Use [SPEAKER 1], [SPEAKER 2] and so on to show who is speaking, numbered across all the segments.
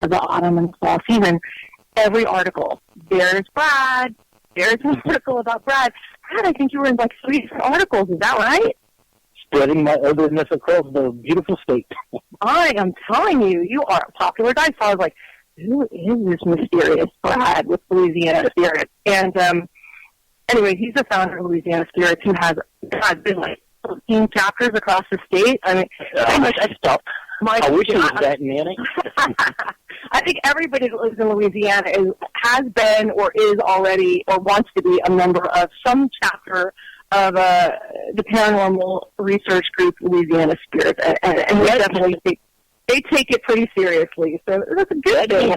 [SPEAKER 1] of the autumn and fall season, every article, there's Brad, there's an article about Brad. Brad, I think you were in like 3 different articles, is that right?
[SPEAKER 2] Spreading my otherness across the beautiful state.
[SPEAKER 1] I am telling you, you are a popular guy. So I was like, who is this mysterious Brad with Louisiana Spirit? And anyway, he's the founder of Louisiana Spirits, who has been like 13 chapters across the state. I mean,
[SPEAKER 2] I wish it was that many.
[SPEAKER 1] I think everybody that lives in Louisiana has been or is already or wants to be a member of some chapter of the paranormal research group Louisiana Spirits, and definitely they take it pretty seriously. So that's a good thing.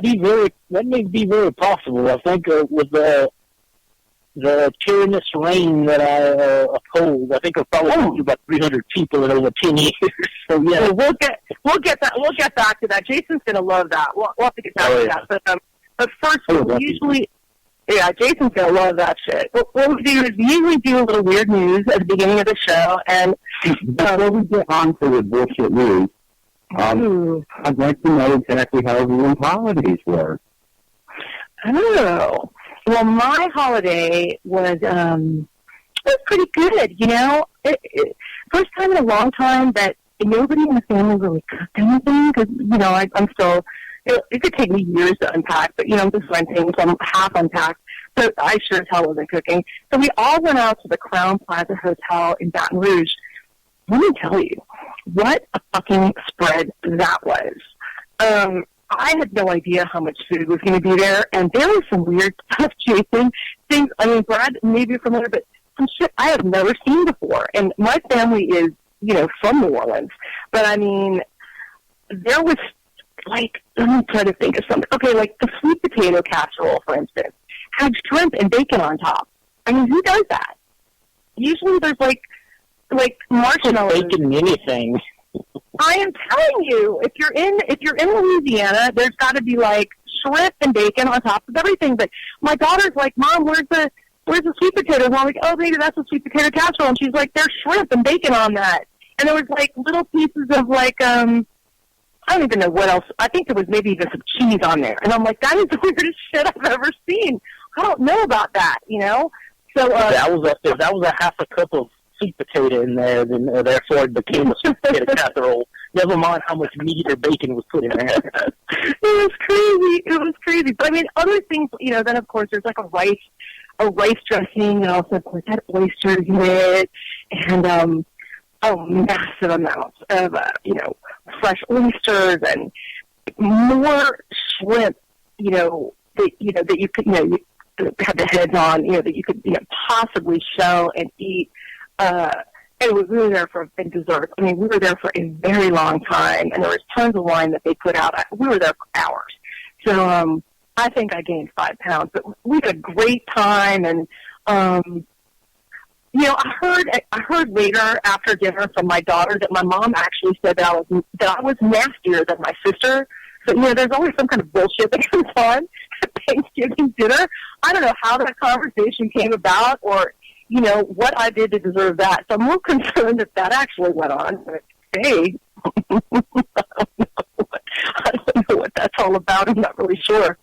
[SPEAKER 2] That may be very possible. I think with the tyrannous reign that I uphold, I think I've probably talked to about 300 people in over 10 years. So yeah,
[SPEAKER 1] so we'll get back to that. Jason's going to love that. We'll have to get back to that. But first, usually. Yeah, Jason's going to love that shit. What we do is we usually do a little weird news at the beginning of the show, and
[SPEAKER 3] before we get on to the bullshit news, I'd like to know exactly how everyone's holidays were.
[SPEAKER 1] Oh, well, my holiday was pretty good, you know. First time in a long time that nobody in the family really cooked anything, because, you know, I'm still... It could take me years to unpack, but, you know, I'm just renting, so I'm half unpacked. So I sure as hell wasn't cooking. So we all went out to the Crown Plaza Hotel in Baton Rouge. Let me tell you, what a fucking spread that was. I had no idea how much food was going to be there, and there was some weird stuff, Jason. Things, I mean, Brad may be familiar, but some shit I have never seen before. And my family is, you know, from New Orleans. But, I mean, there was... like, let me try to think of something. Okay, like the sweet potato casserole, for instance, had shrimp and bacon on top. I mean, who does that? Usually there's like marshmallows.
[SPEAKER 2] Bacon anything.
[SPEAKER 1] I am telling you, if you're in Louisiana, there's got to be like shrimp and bacon on top of everything. But my daughter's like, Mom, where's the sweet potatoes? And I'm like, oh, baby, that's a sweet potato casserole. And she's like, there's shrimp and bacon on that. And there was like little pieces of like I don't even know what else. I think there was maybe even some cheese on there. And I'm like, that is the weirdest shit I've ever seen. I don't know about that, you know? So
[SPEAKER 2] if that was a half a cup of sweet potato in there, then therefore it became a sweet potato casserole. Never mind how much meat or bacon was put in there.
[SPEAKER 1] It was crazy. But I mean, other things, you know, then of course there's like a rice dressing, and also of course had oysters in it, and massive amounts of, you know, fresh oysters and more shrimp, you know, that you could, you know, you have the heads on, you know, that you could, you know, possibly shell and eat. And we were there for dessert. I mean, we were there for a very long time, and there was tons of wine that they put out. We were there for hours. So I think I gained 5 pounds, but we had a great time, and you know, I heard later after dinner from my daughter that my mom actually said that I was nastier than my sister. So, you know, there's always some kind of bullshit that goes on at Thanksgiving dinner. I don't know how that conversation came about, or, you know, what I did to deserve that. So I'm more concerned that actually went on. But, hey, I don't know what that's all about. I'm not really sure.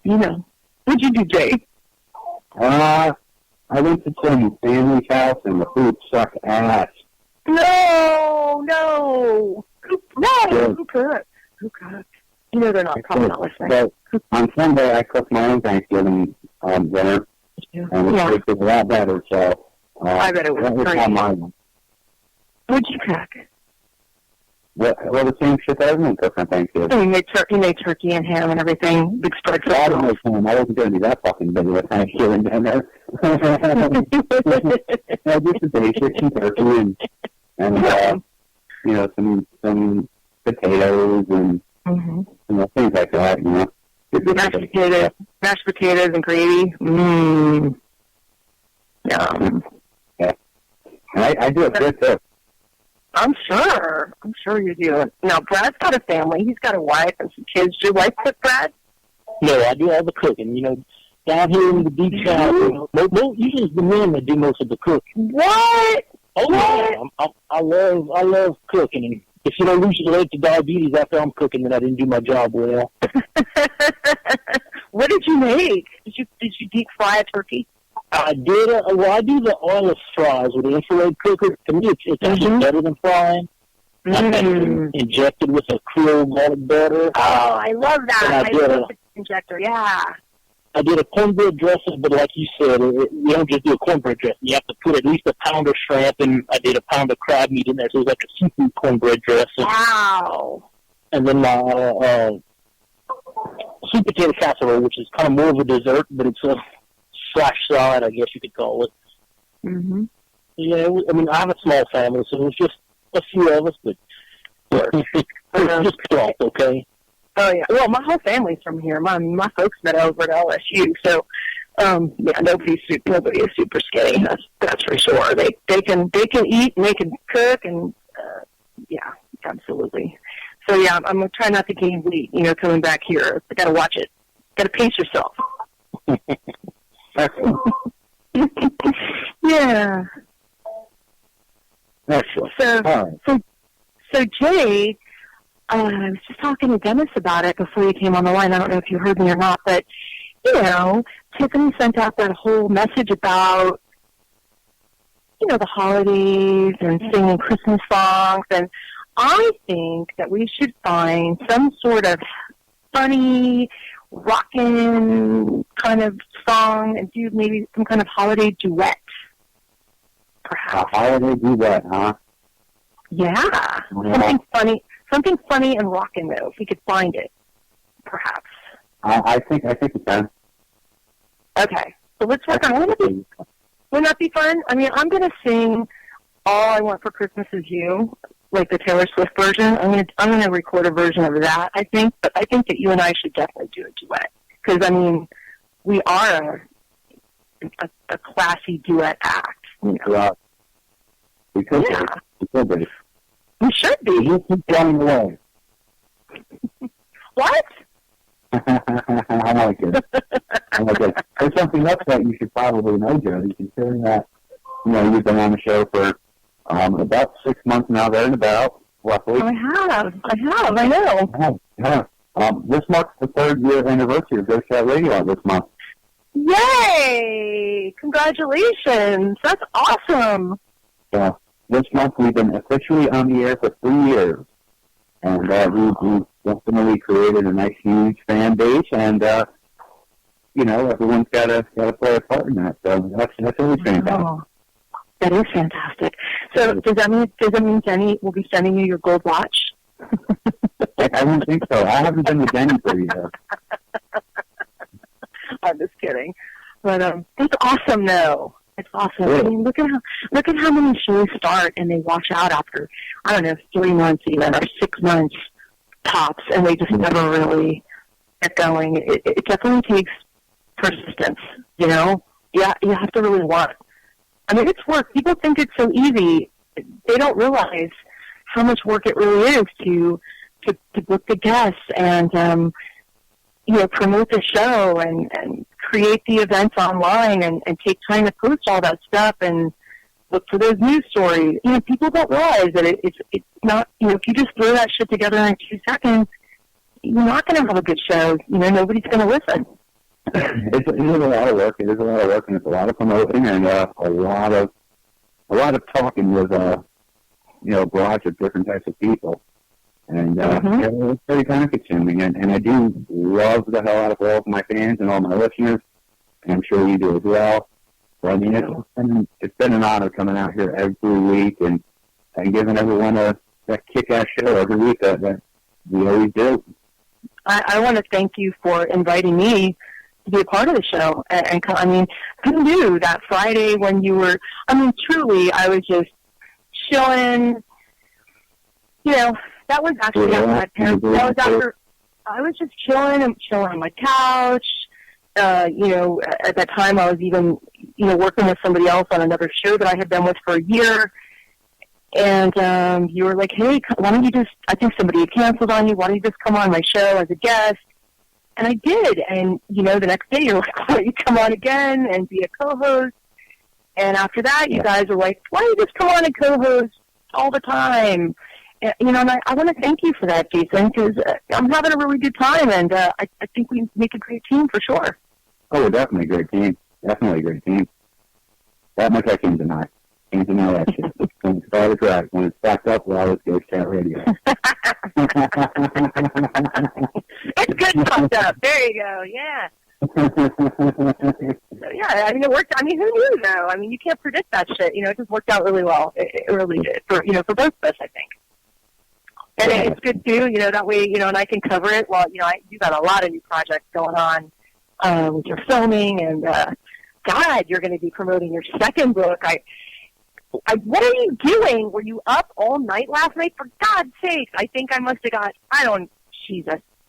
[SPEAKER 1] You know, what'd you do, Jay?
[SPEAKER 3] I went to some family's house, and the food sucked ass.
[SPEAKER 1] No.
[SPEAKER 3] Sure.
[SPEAKER 1] Who cooked? You know they're probably not listening.
[SPEAKER 3] But on Sunday, I cooked my own Thanksgiving dinner, and it tasted a lot better. So
[SPEAKER 1] I bet it was great. What'd you cook?
[SPEAKER 3] Well, the same shit that everyone cooks on Thanksgiving.
[SPEAKER 1] You made turkey and ham and everything. Big spread for
[SPEAKER 3] I wasn't going to be that fucking big of a Thanksgiving dinner. Just the basics, some turkey and you know, some potatoes and you know, things like that. You know,
[SPEAKER 1] mashed potatoes and gravy.
[SPEAKER 3] Yeah. I do it good too.
[SPEAKER 1] I'm sure you do. Now, Brad's got a family. He's got a wife and some kids. Do your wife cook, Brad?
[SPEAKER 2] No, I do all the cooking. You know, down here in the deep south, you know, usually it's the men that do most of the cooking.
[SPEAKER 1] What?
[SPEAKER 2] Oh, yeah. I love cooking and if you don't lose your leg to diabetes after I'm cooking, then I didn't do my job well.
[SPEAKER 1] What did you make? Did you deep fry a turkey?
[SPEAKER 2] I did. I do the oilless fries with the infrared cooker. To me, it's actually better than frying. Injected with a Creole garlic butter.
[SPEAKER 1] Oh, I love that. I love the injector. Yeah.
[SPEAKER 2] I did a cornbread dressing, but like you said, you don't just do a cornbread dressing. You have to put at least a pound of shrimp, and I did a pound of crab meat in there, so it was like a seafood cornbread dressing.
[SPEAKER 1] Wow.
[SPEAKER 2] And then my sweet potato casserole, which is kind of more of a dessert, but it's a slash salad, I guess you could call it.
[SPEAKER 1] Mm-hmm.
[SPEAKER 2] Yeah, I have a small family, so it was just a few of us, but just talk, okay?
[SPEAKER 1] Oh yeah. Well, my whole family's from here. My folks met over at LSU, so nobody is super skinny. That's for sure. They can eat and they can cook and yeah, absolutely. So yeah, I'm gonna try not to gain weight. Coming back here, I gotta watch it. Gotta pace yourself. Yeah.
[SPEAKER 2] Excellent.
[SPEAKER 1] So Jay. I was just talking to Dennis about it before you came on the line. I don't know if you heard me or not, but, Tiffany sent out that whole message about, the holidays and singing Christmas songs. And I think that we should find some sort of funny, rockin' kind of song and do maybe some kind of holiday duet, perhaps.
[SPEAKER 3] A holiday duet, huh?
[SPEAKER 1] Yeah. Something funny and rockin' though, if we could find it, perhaps.
[SPEAKER 3] I think we can.
[SPEAKER 1] Okay, so let's work on it. Wouldn't that be fun? I'm going to sing "All I Want for Christmas Is You," like the Taylor Swift version. I'm going to record a version of that, I think. But I think that you and I should definitely do a duet because we are a classy duet act.
[SPEAKER 3] Yeah. We could be.
[SPEAKER 1] We should be.
[SPEAKER 3] You keep running away.
[SPEAKER 1] What?
[SPEAKER 3] I like it. There's something else that you should probably know, Jodi, considering that, you've been on the show for about 6 months now, there and about, roughly.
[SPEAKER 1] I have, I know.
[SPEAKER 3] Yeah. This marks the 3rd year anniversary of Go Chat Radio this month.
[SPEAKER 1] Yay! Congratulations! That's awesome!
[SPEAKER 3] Yeah. This month we've been officially on the air for 3 years, and we've definitely created a nice, huge fan base, and everyone's got to play a part in that. So that's really fantastic.
[SPEAKER 1] Oh, that is fantastic. So does that mean Jenny will be sending you your gold watch?
[SPEAKER 3] I don't think so. I haven't been with Jenny for a year.
[SPEAKER 1] I'm just kidding, but it's awesome though. It's awesome.
[SPEAKER 3] Really?
[SPEAKER 1] Look at how many shows start and they wash out after 3 months even or 6 months tops, and they just never really get going. It definitely takes persistence. Yeah, you have to really want. It's work. People think it's so easy. They don't realize how much work it really is to book the guests and promote the show and create the events online and take time to post all that stuff and look for those news stories. People don't realize that it's not, if you just throw that shit together in 2 seconds, you're not going to have a good show. Nobody's going to listen.
[SPEAKER 3] It's a lot of work. It is a lot of work, and it's a lot of promoting and a lot of talking with, a broad of different types of people. And it's very time-consuming, and I do love the hell out of all of my fans and all my listeners, and I'm sure you do as well. So, it's been an honor coming out here every week and giving everyone that kick-ass show every week that we always do.
[SPEAKER 1] I want to thank you for inviting me to be a part of the show. And who knew that Friday when you were, truly, I was just chilling, that was actually after my parents. That was after I was just chilling on my couch. At that time I was even, working with somebody else on another show that I had been with for a year. And you were like, hey, why don't you just, I think somebody had canceled on you. Why don't you just come on my show as a guest? And I did. And, the next day you're like, why don't you come on again and be a co-host? And after that, you guys were like, why don't you just come on and co-host all the time? And I want to thank you for that, Jason, because I'm having a really good time, and I think we make a great team for sure.
[SPEAKER 3] Oh, we're definitely a great team. Definitely a great team. That much I can't deny. Can't deny that shit. When it started right, when it's backed up, we'll always go chat radio.
[SPEAKER 1] It's good pumped up. There you go. Yeah. So, yeah, I mean, it worked. I mean, who knew, though? I mean, you can't predict that shit. It just worked out really well. It really did for both of us, I think. And it's good, too, that way, and I can cover it while, you got a lot of new projects going on with your filming, and, God, you're going to be promoting your second book. What are you doing? Were you up all night last night? For God's sake, I think I must have got,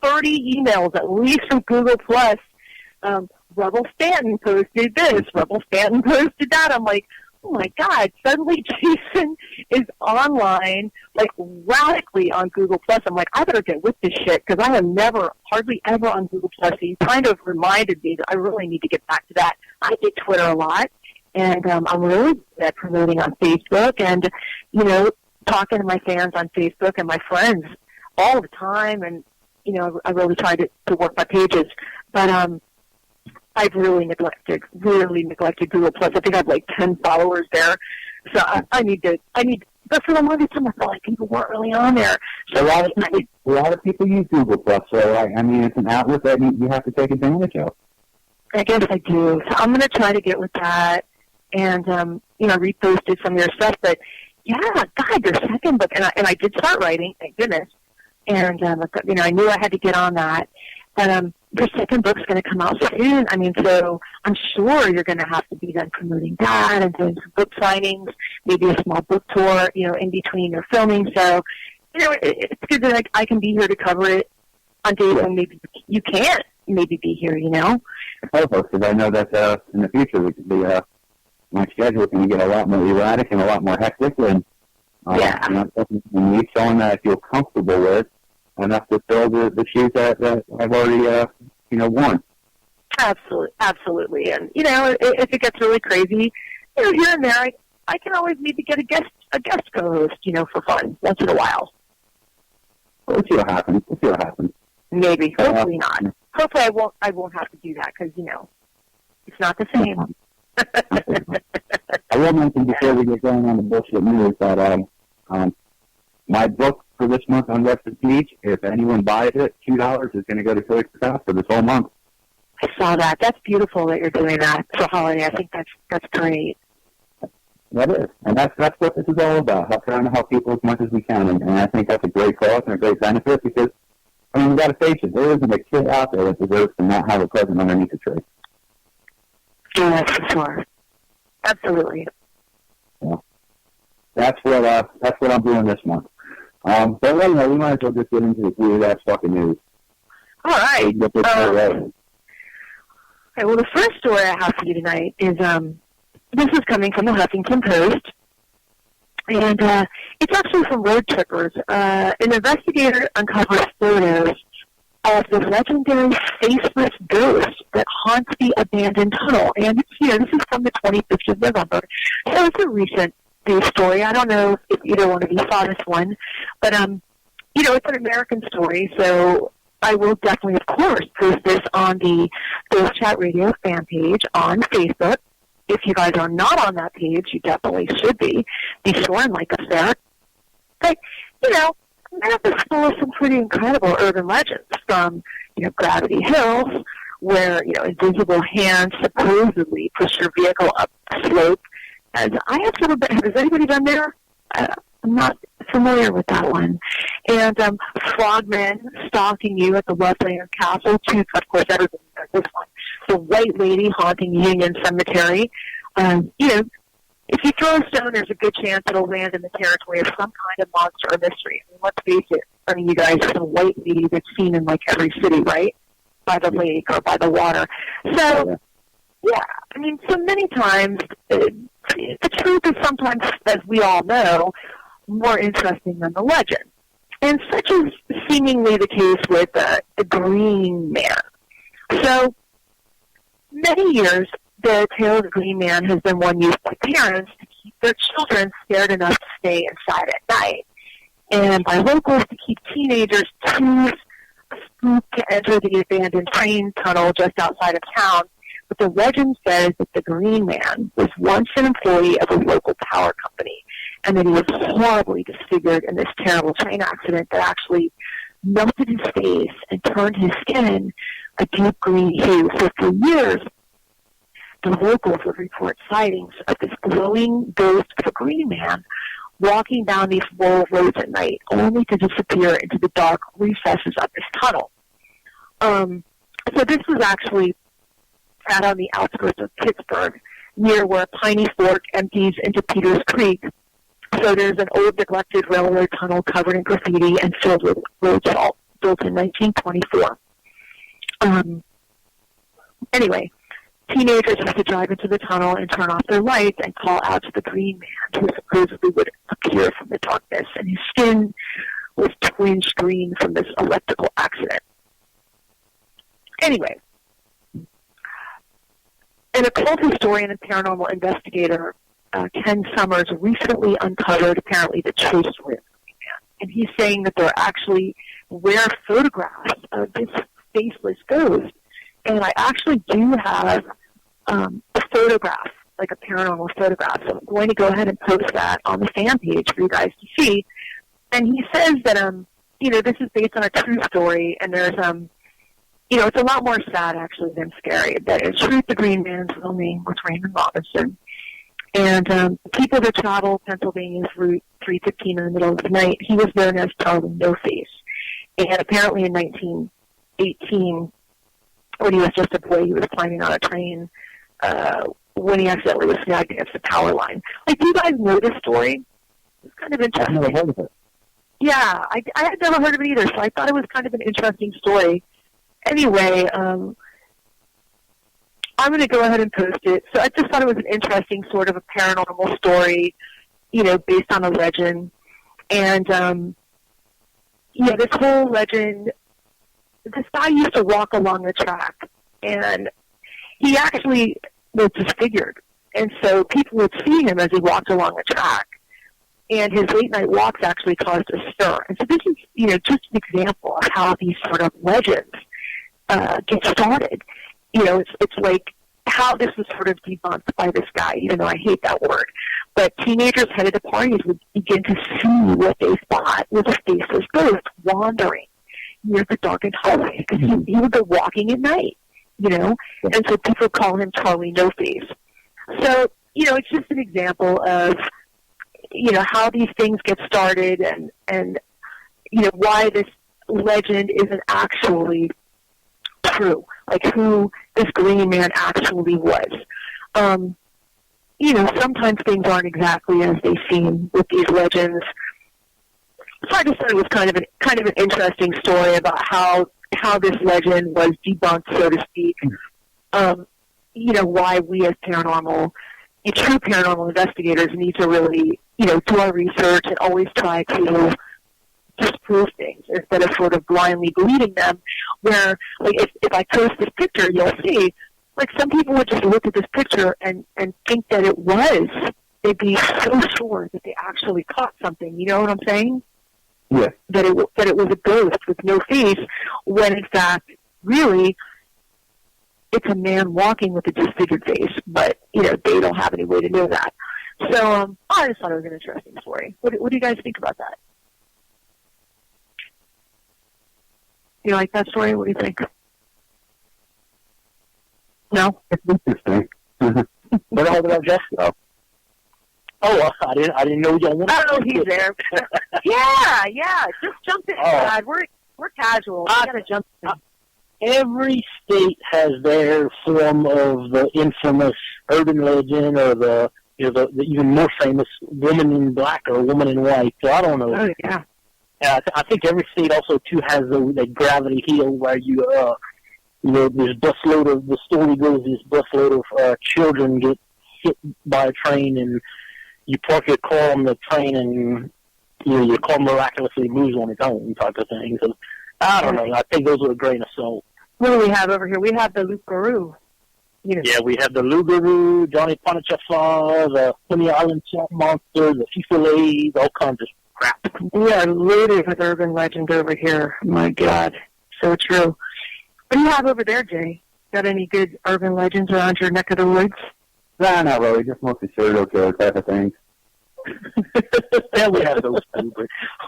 [SPEAKER 1] 30 emails at least from Google+. Rebel Stanton posted this. Rebel Stanton posted that. I'm like, oh, my God. Suddenly Jason is online, like, radically on Google+. I'm like, I better get with this shit because I am hardly ever on Google+. He kind of reminded me that I really need to get back to that. I do Twitter a lot. And I'm really good at promoting on Facebook and, talking to my fans on Facebook and my friends all the time. And, I really try to work my pages. But I've really neglected Google+. I think I have like 10 followers there. So I need, but for the longest time I felt like people weren't really on there. So
[SPEAKER 3] a lot of people use Google+. So, I mean, it's an outlet that you have to take advantage of.
[SPEAKER 1] I guess I do. So I'm going to try to get with that. And, reposted some of your stuff. But, yeah, God, your second book. And I did start writing, thank goodness. And, I knew I had to get on that. But your second book's going to come out soon. I mean, so I'm sure you're going to have to be then promoting that and doing some book signings, maybe a small book tour, in between your filming. So, it's good that I can be here to cover it on days when maybe you can't maybe be here,
[SPEAKER 3] I hope, because I know that in the future we could be... my schedule can get a lot more erratic and a lot more hectic, and someone that I feel comfortable with enough to fill the shoes that I've already worn.
[SPEAKER 1] Absolutely, and if it gets really crazy, here and there, I can always maybe get a guest co-host, for fun once in a while.
[SPEAKER 3] We'll see what happens.
[SPEAKER 1] Maybe, hopefully not. Hopefully, I won't have to do that because it's not the same.
[SPEAKER 3] I will mention before we get going on the bullshit news that my book for this month on Western Beach, if anyone buys it, $2 is going to go to Philly Scott for this whole month.
[SPEAKER 1] I saw that. That's beautiful that you're doing that for holiday. I think that's great.
[SPEAKER 3] That is, and that's what this is all about. Trying to help people as much as we can, and I think that's a great cause and a great benefit because we got to face it. There isn't a kid out there that deserves to not have a present underneath the tree.
[SPEAKER 1] Yeah, for sure. Absolutely.
[SPEAKER 3] Yeah. That's what I'm doing this month. But anyway, we might as well just get into the weird-ass fucking news.
[SPEAKER 1] All right. Okay, well, the first story I have for you tonight is, this is coming from the Huffington Post, and it's actually from road trippers. An investigator uncovers photos of the legendary faceless ghost that haunts the abandoned tunnel. And it's here. This is from the 25th of November. So it's a recent news story. I don't know if either one of you saw this one. But, it's an American story. So I will definitely, of course, post this on the Ghost Chat Radio fan page on Facebook. If you guys are not on that page, you definitely should be. Be sure and like us there. But, map is full of some pretty incredible urban legends from, Gravity Hills, where, invisible hands supposedly push your vehicle up a slope. And I have never been. Has anybody been there? I'm not familiar with that one. And frogmen stalking you at the Wesleyan Castle. Of course, everybody knows this one. The White Lady haunting Union Cemetery. If you throw a stone, there's a good chance it'll land in the territory of some kind of monster or mystery. I mean, let's face it. I mean, you guys, the White Lady that's seen in like every city, right? By the lake or by the water. So, yeah, I mean, so many times, the truth is sometimes, as we all know, more interesting than the legend. And such is seemingly the case with the Green Man. So, many years, the tale of the Green Man has been one used by parents to keep their children scared enough to stay inside at night. and by locals to keep teenagers too spooked to enter the abandoned train tunnel just outside of town. But the legend says that the Green Man was once an employee of a local power company, and that he was horribly disfigured in this terrible train accident that actually melted his face and turned his skin a deep green hue. So for years, the locals would report sightings of this glowing ghost of a Green Man walking down these rural roads at night, only to disappear into the dark recesses of this tunnel. So this was actually out on the outskirts of Pittsburgh, near where Piney Fork empties into Peters Creek. So there's an old neglected railroad tunnel covered in graffiti and filled with road salt, built in 1924. Anyway, teenagers used to drive into the tunnel and turn off their lights and call out to the Green Man, who supposedly would appear from the darkness, and his skin was twinged green from this electrical accident. Anyway, an occult historian and paranormal investigator, Ken Summers, recently uncovered apparently the true story of the Green Man, and he's saying that there are actually rare photographs of this faceless ghost, and I actually do have a photograph, like a paranormal photograph, so I'm going to go ahead and post that on the fan page for you guys to see. And he says that, this is based on a true story, and there's, it's a lot more sad, actually, than scary. That in truth, the Green Man's real name was Raymond Robinson. And people that travel Pennsylvania's Route 315 in the middle of the night, he was known as Charlie No Face. And apparently in 1918, when he was just a boy, he was climbing on a train when he accidentally was snagged against the power line. Like, do you guys know this story? It's kind of interesting.
[SPEAKER 3] I've never heard of it.
[SPEAKER 1] Yeah, I had never heard of it either, so I thought it was kind of an interesting story. Anyway, I'm going to go ahead and post it. So I just thought it was an interesting sort of a paranormal story, based on a legend. And, this whole legend, this guy used to walk along the track, and he actually was disfigured. And so people would see him as he walked along the track. And his late-night walks actually caused a stir. And so this is, just an example of how these sort of legends get started. It's like how this was sort of debunked by this guy, even though I hate that word. But teenagers headed to parties would begin to see what they thought was a faceless ghost wandering near the darkened hallway, because he would go walking at night, and so people call him Charlie No Face. So, it's just an example of, how these things get started and why this legend isn't actually true, like who this Green Man actually was. Sometimes things aren't exactly as they seem with these legends. So I just thought it was kind of an interesting story about how this legend was debunked, so to speak. Why we as true paranormal investigators need to really, do our research and always try to disprove things instead of sort of blindly believing them. Where, like, if I post this picture, you'll see, like, some people would just look at this picture and think that it was. They'd be so sure that they actually caught something. You know what I'm saying?
[SPEAKER 3] Yeah.
[SPEAKER 1] That it was a ghost with no face, when in fact, really, it's a man walking with a disfigured face. But they don't have any way to know that. So I just thought it was an interesting story. What do you guys think about that? You like that story? What do you think? No?
[SPEAKER 3] It's interesting.
[SPEAKER 2] Where the hell did I just go? Oh, I didn't know you wanted.
[SPEAKER 1] Oh, he's there. yeah. Just jump in, God. We're casual. We gotta jump in.
[SPEAKER 2] Every state has their form of the infamous urban legend, or the even more famous woman in black or woman in white. So I don't know.
[SPEAKER 1] Oh yeah.
[SPEAKER 2] I think every state also too has the gravity hill where this the story goes, this busload of children get hit by a train, and you park your car on the train, and your car miraculously moves on its own, type of thing. So I don't know. I think those are a grain of salt.
[SPEAKER 1] What do we have over here? We have the Loup-Garou.
[SPEAKER 2] Yeah, we have the Loup-Garou, Johnny Pontiac, the Honey Island Chat Monster, the Fifilets, all kinds of crap.
[SPEAKER 1] We are loaded with urban legends over here. My God. So true. What do you have over there, Jay? Got any good urban legends around your neck of the woods?
[SPEAKER 3] No, not really. Just mostly serial killer type of things.
[SPEAKER 2] Yeah, we have those too.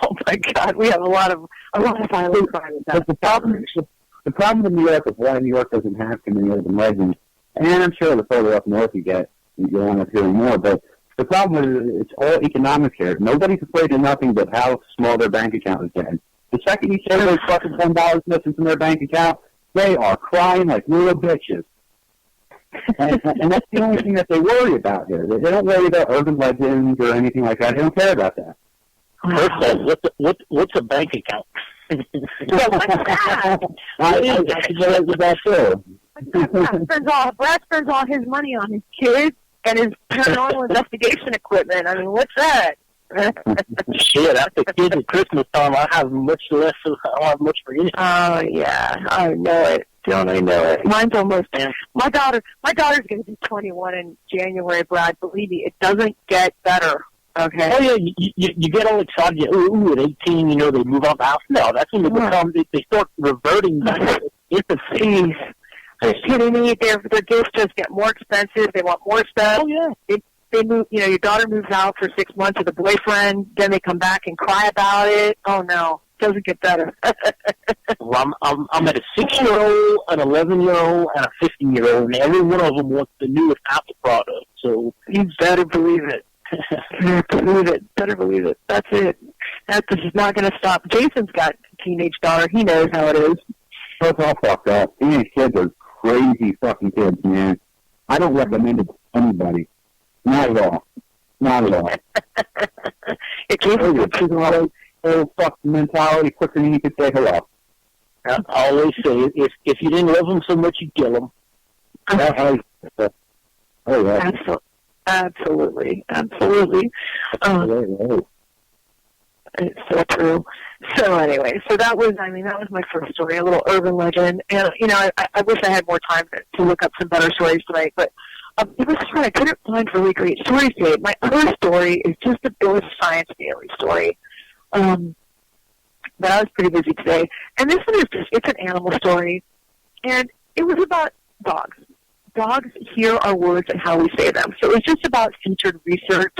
[SPEAKER 1] Oh my God, we have a lot of violent crime.
[SPEAKER 3] But the problem in New York is why New York doesn't have too many urban legends. And I'm sure the further up north you get, you'll end up hearing more. But the problem is it's all economics here. Nobody's afraid of nothing but how small their bank account is getting. The second you say there's fucking $10 missing from their bank account, they are crying like little bitches. And that's the only thing that they worry about here. They don't worry about urban legends or anything like that. They don't care about that.
[SPEAKER 2] First of all, what's a bank account?
[SPEAKER 1] Yeah, what's that? Brad spends all his money on his kids and his paranormal investigation equipment. I mean, what's that?
[SPEAKER 2] Shit, after kids at Christmas time, I have much less. I don't have much for anything.
[SPEAKER 1] Oh yeah, I know it. Don't I know it? Mine's almost. My daughter's going to be 21 in January. Brad, believe me, it doesn't get better. Okay.
[SPEAKER 2] Oh yeah, you get all excited. Ooh, at 18, they move out the house. No, that's when they become. They start reverting back to infancy.
[SPEAKER 1] Are you kidding me? Their gifts just get more expensive. They want more stuff.
[SPEAKER 2] Oh yeah.
[SPEAKER 1] They move. Your daughter moves out for 6 months with a boyfriend. Then they come back and cry about it. Oh no, doesn't get better.
[SPEAKER 2] Well, I'm at a 6-year-old, an 11-year-old, and a 15-year-old, and every one of them wants the newest Apple product. So
[SPEAKER 1] you better believe it. Better believe it. That's it. That's just not going to stop. Jason's got a teenage daughter. He knows how it is.
[SPEAKER 3] That's all fucked up. Teenage kids are crazy fucking kids, man. I don't recommend it to anybody. Not at all. Not at all. She's a old fucking mentality quicker than you could say hello.
[SPEAKER 2] I always say, if you didn't love them so much, you'd kill them.
[SPEAKER 3] Oh, yeah.
[SPEAKER 1] Absolutely. It's so true. So anyway, that was my first story, a little urban legend. And, I wish I had more time to look up some better stories tonight, but it was hard. I couldn't find really great stories today. My other story is just a Bill Science Daily story. But I was pretty busy today. And this one is it's an animal story. And it was about dogs. Dogs hear our words and how we say them. So it was just about featured research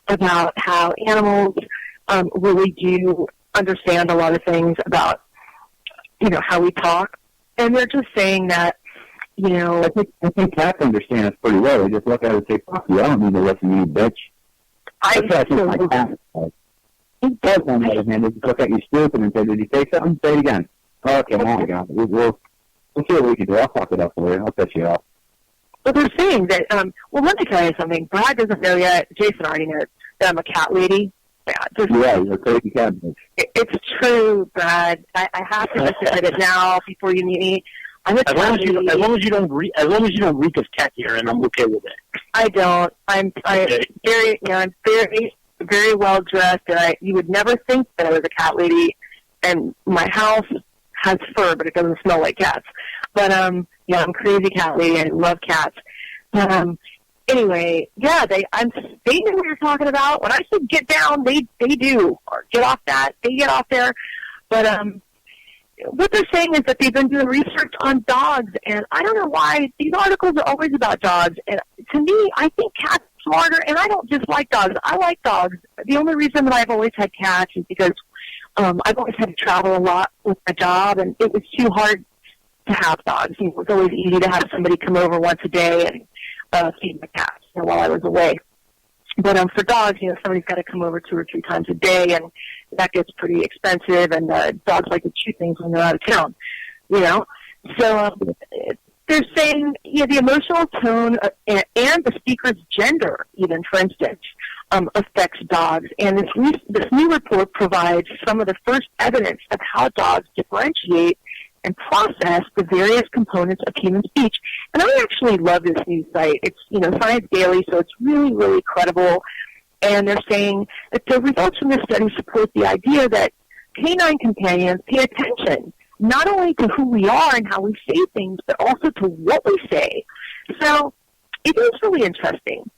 [SPEAKER 1] about how animals really do understand a lot of things about, how we talk. And they're just saying that,
[SPEAKER 3] I think cats understand us pretty well. They just look at it and say, fuck you, I don't need to listen to you, bitch. That's what I think my cat does. He does, on the other hand, they just look at you stupid and say, did you say something? Say it again. Okay, now I got it. We'll see what we can do. I'll fuck it up for you. I'll piss you off.
[SPEAKER 1] Well, they're saying that, let me tell you something. Brad doesn't know yet. Jason already knows that I'm a cat lady.
[SPEAKER 3] Yeah, you're a crazy cat bitch.
[SPEAKER 1] It's true, Brad. I have to admit it now before you meet me. I'm a cat lady.
[SPEAKER 2] As long as you don't reek of cat urine, I'm okay with it.
[SPEAKER 1] I don't. I'm very, very well dressed, and you would never think that I was a cat lady. And my house has fur, but it doesn't smell like cats. But I'm a crazy cat lady. I love cats. Anyway, yeah, they knew what you're talking about. When I said get down, they do, or get off that. They get off there. But what they're saying is that they've been doing research on dogs, and I don't know why these articles are always about dogs. And to me, I think cats are smarter, and I don't just like dogs. I like dogs. The only reason that I've always had cats is because I've always had to travel a lot with my job, and it was too hard to have dogs. It was always easy to have somebody come over once a day and feed my cats while I was away. But for dogs, somebody's got to come over 2 or 3 times a day, and that gets pretty expensive, and dogs like to chew things when they're out of town, So they're saying the emotional tone and the speaker's gender, even, for instance, affects dogs. And this new report provides some of the first evidence of how dogs differentiate and process the various components of human speech. And I actually love this news site. It's, Science Daily, so it's really, really credible. And they're saying that the results from this study support the idea that canine companions pay attention not only to who we are and how we say things, but also to what we say. So it is really interesting.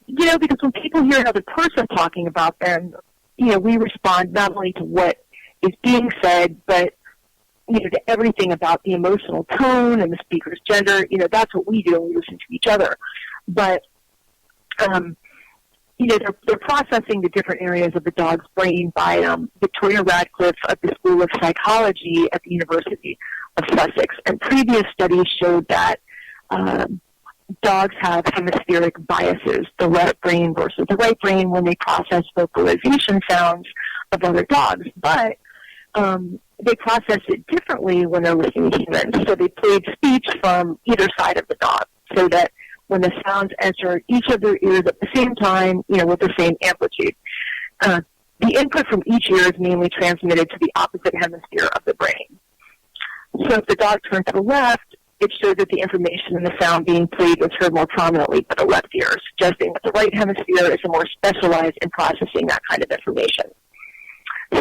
[SPEAKER 1] Because when people hear another person talking about them, we respond not only to what is being said, but to everything about the emotional tone and the speaker's gender. That's what we do when we listen to each other. But, they're processing the different areas of the dog's brain by Victoria Radcliffe of the School of Psychology at the University of Sussex. And previous studies showed that dogs have hemispheric biases, the left brain versus the right brain, when they process vocalization sounds of other dogs. But they process it differently when they're listening to humans. So they played speech from either side of the dog so that when the sounds enter each of their ears at the same time, with the same amplitude. The input from each ear is mainly transmitted to the opposite hemisphere of the brain. So if the dog turned to the left, it showed that the information and the sound being played was heard more prominently by the left ear, suggesting that the right hemisphere is more specialized in processing that kind of information.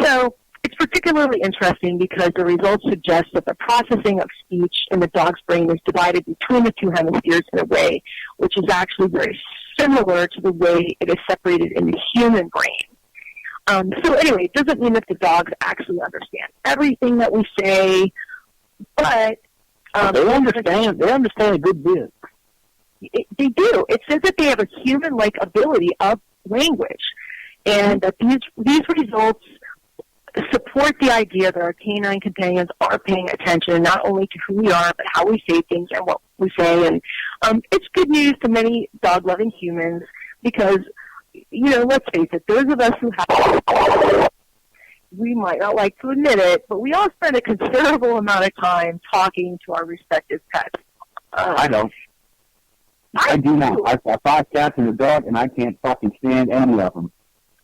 [SPEAKER 1] So it's particularly interesting because the results suggest that the processing of speech in the dog's brain is divided between the two hemispheres in a way which is actually very similar to the way it is separated in the human brain. So anyway, it doesn't mean that the dogs actually understand everything that we say, but
[SPEAKER 2] they understand a good bit.
[SPEAKER 1] They do. It says that they have a human-like ability of language, and that these results support the idea that our canine companions are paying attention not only to who we are, but how we say things and what we say. And it's good news to many dog-loving humans because, let's face it, those of us who have, we might not like to admit it, but we all spend a considerable amount of time talking to our respective pets.
[SPEAKER 3] I don't. I do not. I've got 5 cats and a dog, and I can't fucking stand any of them.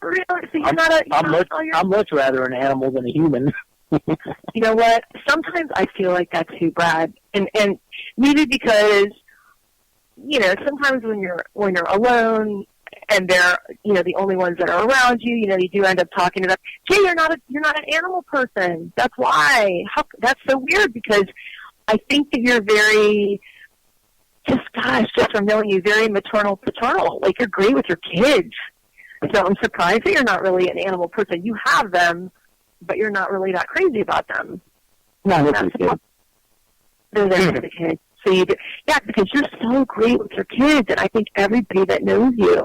[SPEAKER 1] Really? So I'm
[SPEAKER 2] much rather an animal than a human.
[SPEAKER 1] You know what? Sometimes I feel like that too, Brad, and maybe because sometimes when you're alone and they're the only ones that are around you, you do end up talking to them. Jay, you're not an animal person. That's why. That's so weird because I think that you're very just from knowing you, very maternal, paternal. Like you're great with your kids. So I'm surprised that you're not really an animal person. You have them, but you're not really that crazy about them.
[SPEAKER 3] No, that's the kid.
[SPEAKER 1] They're there for the kids. So because you're so great with your kids, and I think everybody that knows you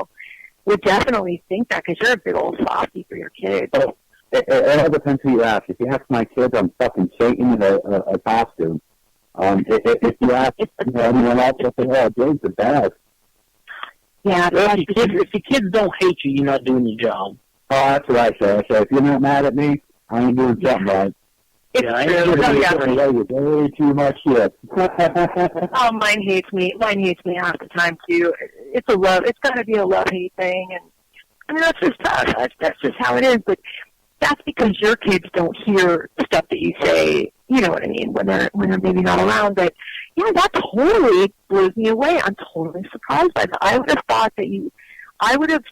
[SPEAKER 1] would definitely think that because you're a big old softy for your kids.
[SPEAKER 3] Oh, it all depends who you ask. If you ask my kids, I'm fucking Satan in a costume. If you ask anyone else, they'll say, "Oh, James the best."
[SPEAKER 1] Yeah,
[SPEAKER 2] if the kids don't hate you, you're not doing your job.
[SPEAKER 3] Oh, that's what I say. I say, if you're not mad at me, I ain't doing something right.
[SPEAKER 1] I ain't
[SPEAKER 3] doing way too much shit.
[SPEAKER 1] Oh, mine hates me. Mine hates me half the time too. It's got to be a love-hate thing, and I mean that's just tough. That's just how it is. But that's because your kids don't hear stuff that you say. You know what I mean? When they're maybe not around. But yeah, that totally blows me away. I'm totally surprised by that. I would have thought that I would have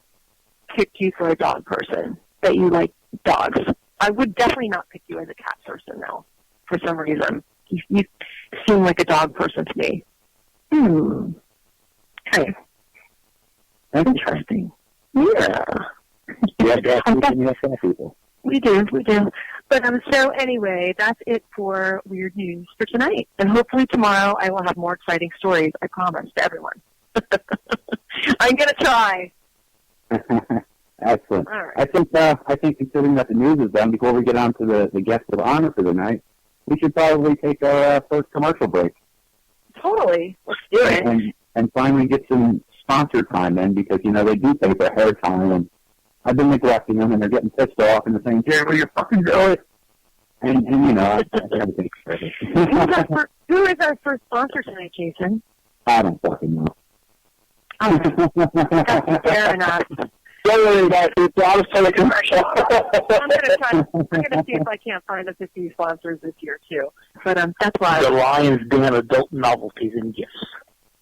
[SPEAKER 1] picked you for a dog person, that you like dogs. I would definitely not pick you as a cat person, though, for some reason. You seem like a dog person to me. Okay. That's interesting. Yeah.
[SPEAKER 3] People.
[SPEAKER 1] We do. But so anyway, that's it for Weird News for tonight. And hopefully tomorrow I will have more exciting stories, I promise, to everyone. I'm going to try.
[SPEAKER 3] Excellent.
[SPEAKER 1] All right.
[SPEAKER 3] I think considering that the news is done, before we get on to the guest of honor for the night, we should probably take our first commercial break.
[SPEAKER 1] Totally. Let's do it.
[SPEAKER 3] And finally get some sponsored time in, because, they do pay for hair time, and I've been neglecting them, and they're getting pissed off, and they're saying, Jerry, will you fucking do it? And everything's crazy.
[SPEAKER 1] Who is our first sponsor tonight, Jason?
[SPEAKER 3] I don't fucking know.
[SPEAKER 1] Oh, that's fair enough.
[SPEAKER 2] Don't worry about it. I'll just tell a commercial.
[SPEAKER 1] I'm gonna see if I can't find us a few sponsors this year too. But that's why
[SPEAKER 2] the Lions Den Adult Novelties and Gifts.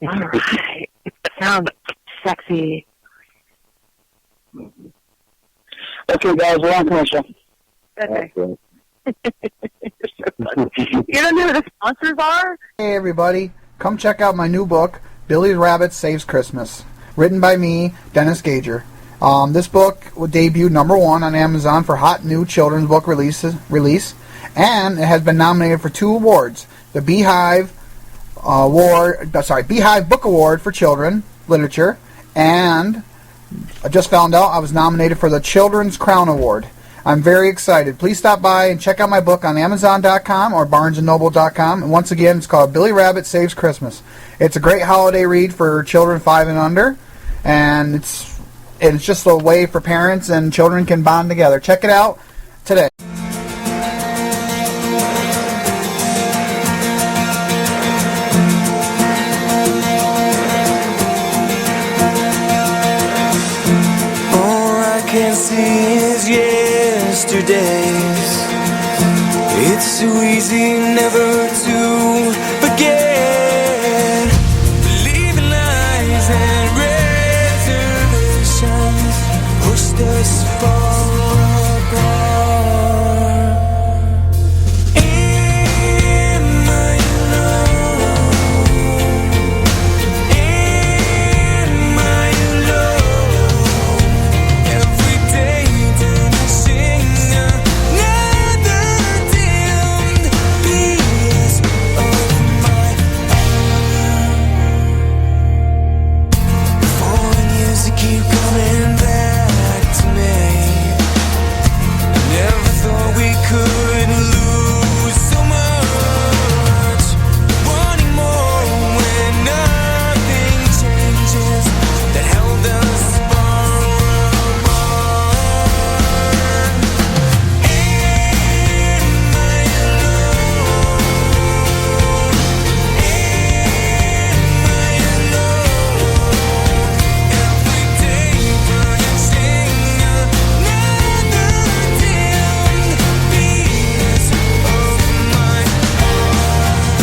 [SPEAKER 1] All right, it sounds sexy.
[SPEAKER 2] Okay, guys, we're on commercial.
[SPEAKER 1] Okay. You don't know who the sponsors are?
[SPEAKER 4] Hey everybody, come check out my new book, Billy's Rabbit Saves Christmas, written by me, Dennis Gager. This book will debut #1 on Amazon for hot new children's book release, and it has been nominated for 2 awards: the Beehive Book Award for Children Literature, and I just found out I was nominated for the Children's Crown Award. I'm very excited. Please stop by and check out my book on Amazon.com or BarnesandNoble.com. And once again, it's called Billy Rabbit Saves Christmas. It's a great holiday read for children 5 and under, and it's just a way for parents and children can bond together. Check it out today.
[SPEAKER 5] Can't see his yesterdays. It's so easy never to forget. Believing lies and reservations pushed us far apart. Am I alone? Am I alone? Every day finishing another dimmed piece of my own. 4 years to keep coming back to me. Never thought we could lose so much. Wanting more when nothing changes. That held us far apart. Am I alone? Am I alone? Every day furnishing another dimmed piece of my heart.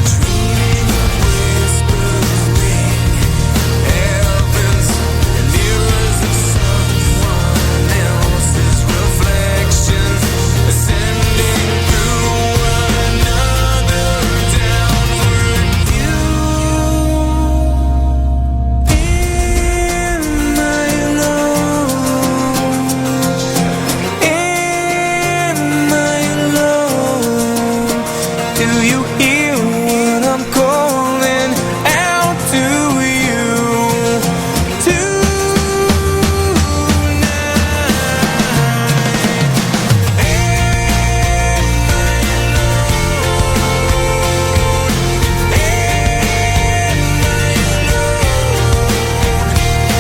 [SPEAKER 5] Dreaming of whispers ring heavens and mirrors of someone else's reflections ascending through another downward view. Am I alone? Am I alone? Do you hear what I'm calling out to you tonight? Am I alone? Am I alone?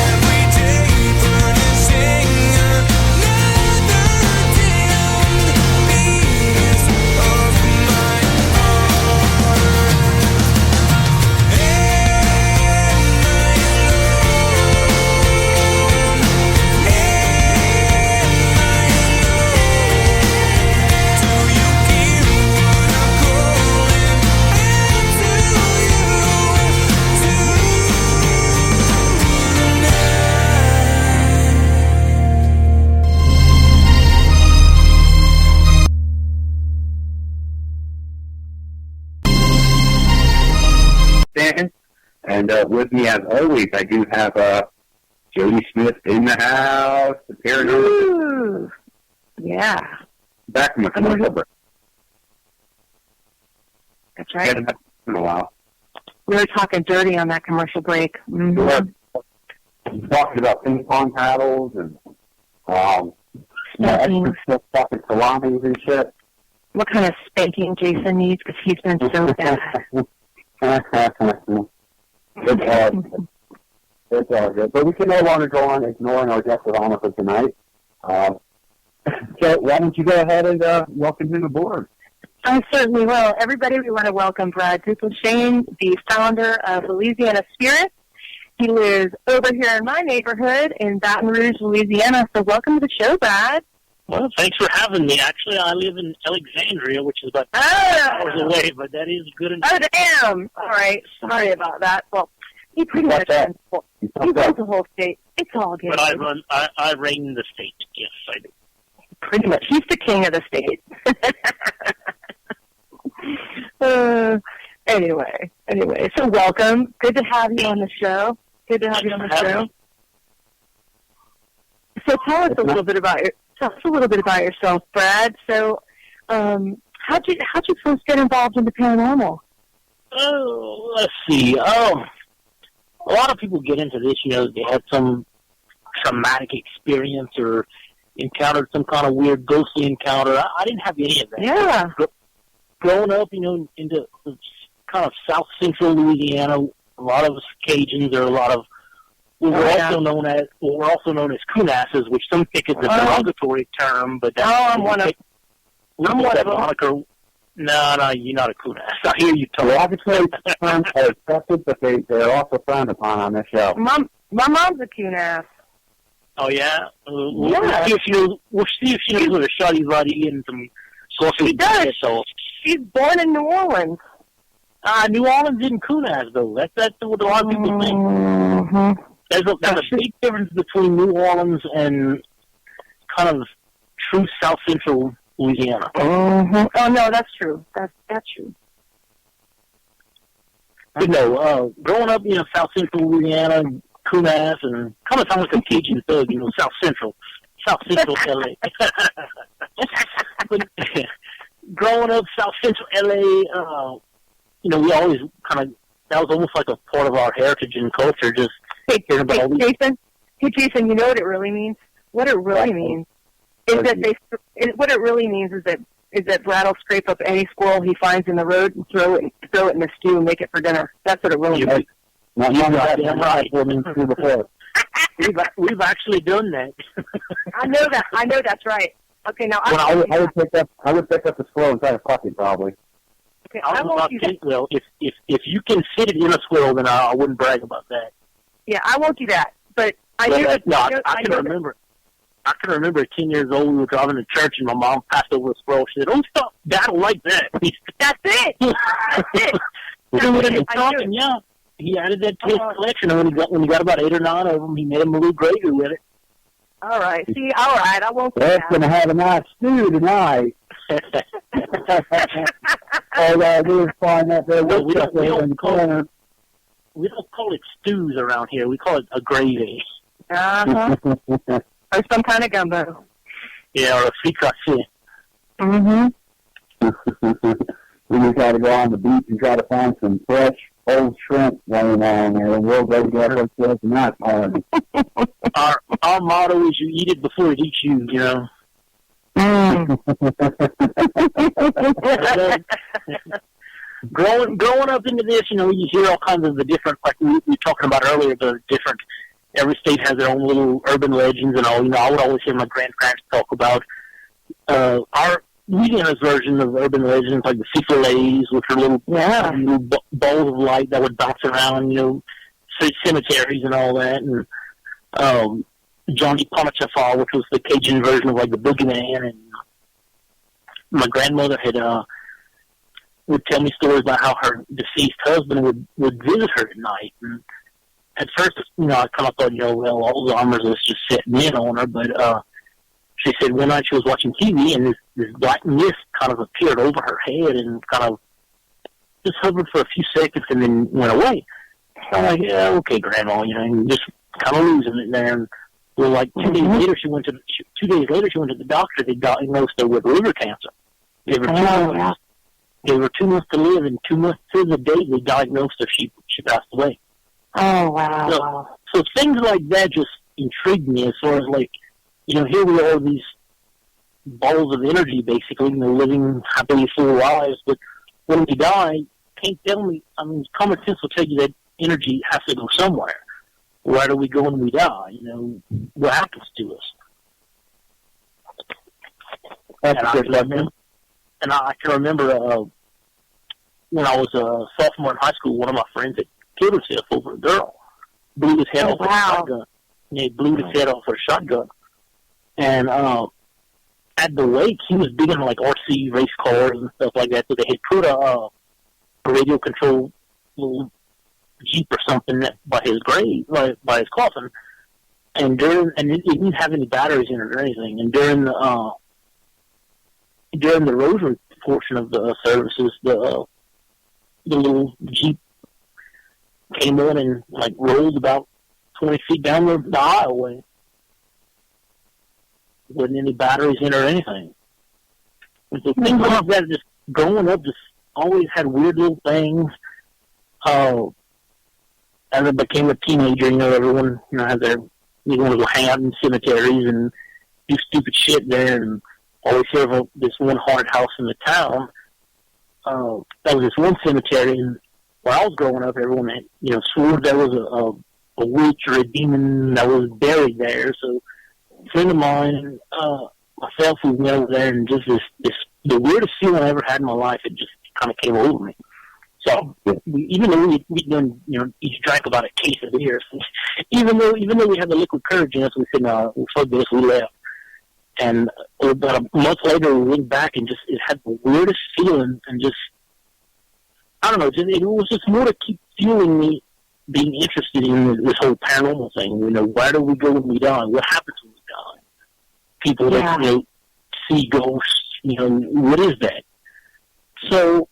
[SPEAKER 5] Every day furnishing another dimmed piece of my
[SPEAKER 3] Stanton. And with me, as always, I do have Jodi Smith in the house, appearing on
[SPEAKER 1] Ooh. Yeah.
[SPEAKER 3] back from a commercial break.
[SPEAKER 1] That's right.
[SPEAKER 3] Hadn't had it in a while.
[SPEAKER 1] We were talking dirty on that commercial break. Mm-hmm.
[SPEAKER 3] We were talking about ping pong paddles and extra stuff, talking salamis and shit.
[SPEAKER 1] What kind of spanking Jason needs, because he's been so bad.
[SPEAKER 3] It's all good. But we can no longer go on ignoring our guest of honor for tonight. So why don't you go ahead and welcome him aboard?
[SPEAKER 1] I certainly will. Everybody, we want to welcome Brad Duppleshane, the founder of Louisiana Spirit. He lives over here in my neighborhood in Baton Rouge, Louisiana. So welcome to the show, Brad.
[SPEAKER 2] Well, thanks for having me. Actually, I live in Alexandria, which is about 2 hours away, but that is good enough.
[SPEAKER 1] Oh, damn. All right. Sorry about that. Well, he pretty much runs the whole state. It's all good.
[SPEAKER 2] But I reign the state. Yes, I do.
[SPEAKER 1] Pretty much. He's the king of the state. Anyway. So welcome. Good to have you on the show. So tell us a little bit about yourself, Brad. So, how'd you first get involved in the paranormal?
[SPEAKER 2] Oh, let's see. A lot of people get into this, they had some traumatic experience or encountered some kind of weird ghostly encounter. I didn't have any of that.
[SPEAKER 1] Yeah.
[SPEAKER 2] Growing up, into kind of South Central Louisiana, a lot of us Cajuns are a lot of we're also known as coonasses, which some think is a derogatory term, but that's
[SPEAKER 1] I'm one of them.
[SPEAKER 2] No, you're not a coonass. I hear you talk.
[SPEAKER 3] Derogatory terms are accepted, but they're also frowned upon on this show.
[SPEAKER 1] My mom's a coonass.
[SPEAKER 2] Oh yeah. We'll see if she knows what a shoddy buddy and some sausage.
[SPEAKER 1] She does. She's born in New Orleans.
[SPEAKER 2] New Orleans isn't coonass though. That's what a lot of people think.
[SPEAKER 1] Mm-hmm.
[SPEAKER 2] There's a big difference between New Orleans and kind of true South Central Louisiana.
[SPEAKER 1] Mm-hmm. Oh no, that's true. That's true.
[SPEAKER 2] But no, growing up, South Central Louisiana, coonass, and kind of sounds like a Cajun thug, South Central LA. But growing up South Central LA, we always that was almost like a part of our heritage and culture, just hearing about all these.
[SPEAKER 1] Jason, you know what it really means? What it really means is that Brad will scrape up any squirrel he finds in the road and throw it in the stew and make it for dinner. That's what it really means.
[SPEAKER 3] Not damn right.
[SPEAKER 2] We've actually done that.
[SPEAKER 1] I know that. I know that's right. Okay, now
[SPEAKER 3] I would pick up the squirrel and try to fuck it probably.
[SPEAKER 1] Okay,
[SPEAKER 2] well, if you can fit it in a squirrel, then I wouldn't brag about that.
[SPEAKER 1] Yeah, I won't do that. But I can
[SPEAKER 2] remember. I can remember at 10 years old, we were driving to church, and my mom passed over a squirrel. She said, "Oh, stop! Dad will like that."
[SPEAKER 1] That's it. That's it.
[SPEAKER 2] Yeah, he added that to his collection, and when he got about 8 or 9 of them, he made him a little gravy with it.
[SPEAKER 1] All right. See, all right. I won't do that.
[SPEAKER 3] That's going to have a nice stew tonight. We'll find that there.
[SPEAKER 2] We don't call it stews around here. We call it a gravy.
[SPEAKER 1] Uh-huh. Or some kind of gumbo.
[SPEAKER 2] Yeah, or a fricassee.
[SPEAKER 1] Mm-hmm.
[SPEAKER 3] We just got to go on the beach and try to find some fresh old shrimp laying down there, and we'll go get ourselves a nice holiday.
[SPEAKER 2] Our motto is you eat it before it eats you, Growing up into this, you hear all kinds of the different, like we were talking about earlier, the different, every state has their own little urban legends and all. I would always hear my grandparents talk about our Louisiana's version of urban legends, like the Cifrelays, which are little balls of light that would bounce around, cemeteries and all that, and Johnny Ponchafa, which was the Cajun version of like the boogeyman, and my grandmother would tell me stories about how her deceased husband would visit her at night. And at first, I kind of thought, Alzheimer's was just setting in on her, but she said one night she was watching TV and this black mist kind of appeared over her head and kind of just hovered for a few seconds and then went away. So I'm like, yeah, okay, Grandma, and just kind of losing it there. And well, like 2 days later, she went to the doctor. They diagnosed her with liver cancer. Gave her 2 months to live, and 2 months to the day they diagnosed her, she passed away.
[SPEAKER 1] Oh, wow.
[SPEAKER 2] So things like that just intrigued me as far as, like, here we are, these balls of energy, basically, living happily full lives, but when we die, can't tell me, common sense will tell you that energy has to go somewhere. Where do we go when we die? What happens to us? And I can remember when I was a sophomore in high school, one of my friends had killed himself over a girl. Blew his head off with a shotgun. Yeah, he blew his head off with a shotgun. And at the wake, he was big into like RC race cars and stuff like that. So they had put a radio controlled little Jeep or something by his grave, by his coffin. And it didn't have any batteries in it or anything. And during the rosary portion of the services, the little Jeep came on and like rolled about 20 feet down the aisleway. wasn't any batteries in or anything. And so things like that, just growing up, just always had weird little things. As I became a teenager, everyone, had their, wanted to hang out in cemeteries and do stupid shit there, and always hear of this one haunted house in the town. That was this one cemetery, and when I was growing up, everyone had, swore there was a witch or a demon that was buried there. So a friend of mine, myself, we went over there, and just the weirdest feeling I ever had in my life, it just kind of came over me. So even though we'd done, each drank about a case of beer, so even though we had the liquid courage in us, we said, no, fuck this, we left. And about a month later, we went back, and just it had the weirdest feeling, and just, I don't know, it was just more to keep fueling me being interested in this whole paranormal thing. Where do we go when we die? What happens when we die? People that, see ghosts, what is that? So,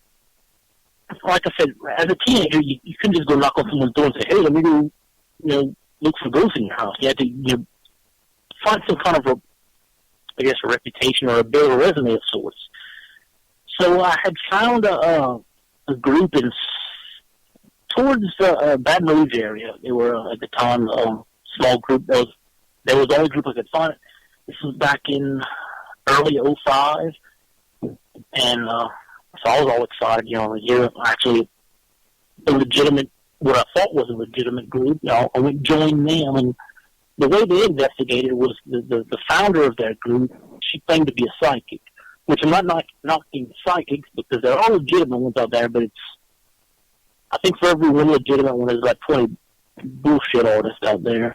[SPEAKER 2] like I said, as a teenager, you couldn't just go knock on someone's door and say, hey, let me go, look for ghosts in your house. You had to, find some kind of a reputation or a bill or resume of sorts. So I had found a group towards the Baton Rouge area. They were, at the time, a small group. There was the only group I could find. This was back in early 2005. And so I was all excited, here actually a legitimate, what I thought was a legitimate group. I went and joined them, and the way they investigated was the founder of that group, she claimed to be a psychic, which I'm not knocking psychics, because there are legitimate ones out there, but I think for every one legitimate one, there's about 20 bullshit artists out there.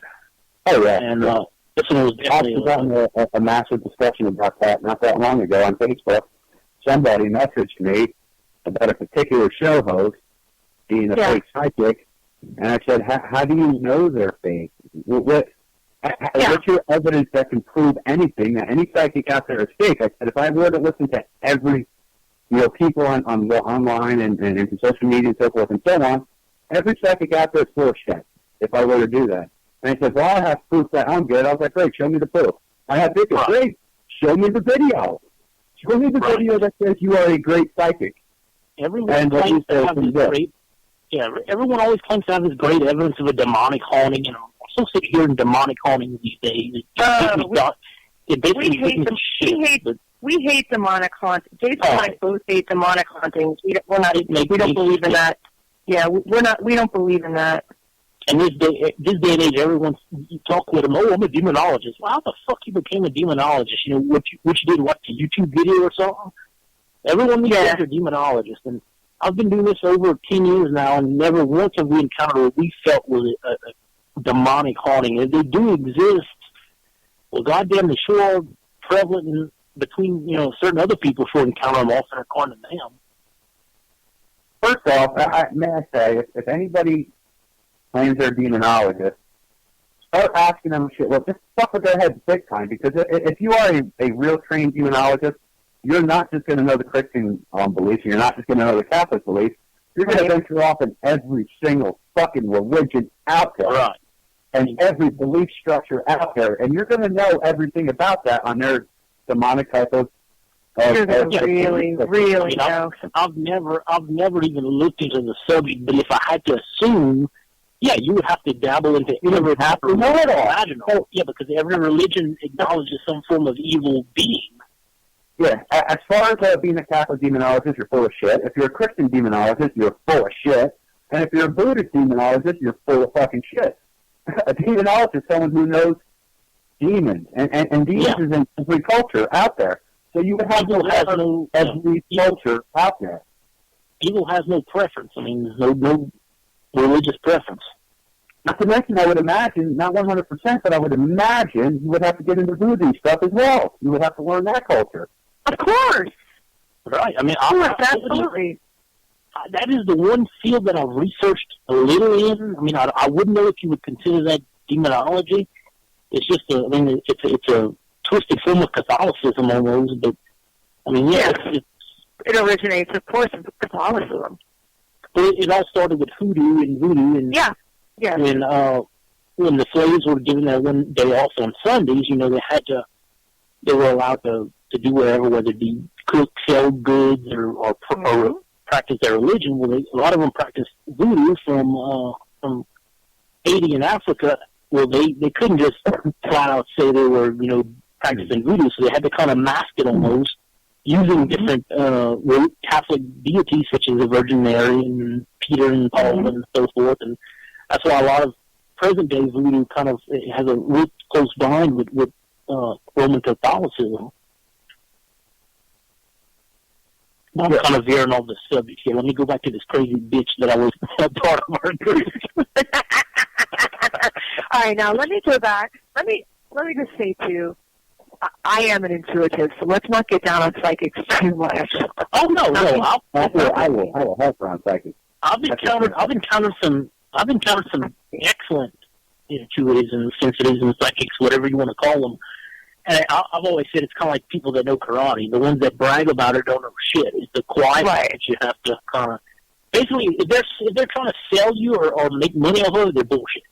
[SPEAKER 3] Oh, yeah.
[SPEAKER 2] And this one was definitely
[SPEAKER 3] a massive discussion about that not that long ago on Facebook. Somebody messaged me about a particular show host being a fake psychic, and I said, how do you know they're fake? What's your evidence that can prove anything, that any psychic out there is fake? I said, if I were to listen to every, people online and into social media and so forth and so on, every psychic out there is full of shit, if I were to do that. And he said, well, I have proof that I'm good. I was like, great, show me the proof. I have video. Great, show me the video. Show me the video that says you are a great psychic.
[SPEAKER 2] Everyone claims to have this great. Yeah, everyone always claims to have this great evidence of a demonic haunting. I'm so sick of hearing demonic hauntings these days.
[SPEAKER 1] We hate demonic hauntings. Jason and I both hate demonic hauntings. We don't believe in that. Yeah, we don't believe in that.
[SPEAKER 2] And this day and age, you talk with them, I'm a demonologist. Well, how the fuck you became a demonologist? What you did, a YouTube video or something? Everyone needs to be a demonologist. And I've been doing this over 10 years now, and never once have we encountered what we felt was a demonic haunting. If they do exist, well, goddamn, they sure are prevalent in between, certain other people sure encounter them often according to them.
[SPEAKER 3] First off, may I say, if anybody claims they're a demonologist, start asking them shit. Well, just fuck with their heads big time, because if you are a real trained demonologist, you're not just going to know the Christian beliefs, you're not just going to know the Catholic beliefs, you're going to venture off in every single fucking religion out there.
[SPEAKER 2] Right.
[SPEAKER 3] And every belief structure out there, and you're going to know everything about that on their demonic type of
[SPEAKER 1] you're going to really know.
[SPEAKER 2] I've never even looked into the subject, but if I had to assume, yeah, you would have to dabble into every imaginable. Yeah, because every religion acknowledges some form of evil being.
[SPEAKER 3] Yeah, as far as being a Catholic demonologist, you're full of shit. If you're a Christian demonologist, you're full of shit. And if you're a Buddhist demonologist, you're full of fucking shit. A demonologist is someone who knows demons, and demons is in every culture out there. So you would have every culture out there.
[SPEAKER 2] Evil has no preference. I mean, there's no religious preference.
[SPEAKER 3] Not to mention, I would imagine, not 100%, but I would imagine you would have to get into voodoo stuff as well. You would have to learn that culture.
[SPEAKER 1] Of course.
[SPEAKER 2] Right. I mean,
[SPEAKER 1] absolutely.
[SPEAKER 2] That is the one field that I've researched a little in. I mean, I wouldn't know if you would consider that demonology. It's just it's a twisted form of Catholicism almost, but I mean, it
[SPEAKER 1] originates, of course, in Catholicism.
[SPEAKER 2] But it all started with hoodoo and voodoo, and when the slaves were given their one day off on Sundays, they had to they were allowed to do whatever, whether it be cook, sell goods, or practice their religion. Well, a lot of them practiced voodoo from Haiti and Africa. Well, they couldn't just flat out say they were, practicing voodoo, so they had to kind of mask it almost, using different Catholic deities such as the Virgin Mary and Peter and Paul and so forth. And that's why a lot of present-day voodoo kind of has a root close behind with Roman Catholicism. I'm kind of veering off the subject here. Let me go back to this crazy bitch that I was a part of our group.
[SPEAKER 1] All right, now let me go back. Let me just say too, I am an intuitive, so let's not get down on psychics too much.
[SPEAKER 2] Oh no,
[SPEAKER 3] I will help her on psychics.
[SPEAKER 2] I've encountered some excellent intuitives and sensitives and psychics, whatever you want to call them. And I've always said it's kind of like people that know karate. The ones that brag about it don't know shit. It's the quiet that you have to kind of basically if they're trying to sell you or make money off of it, they're bullshit.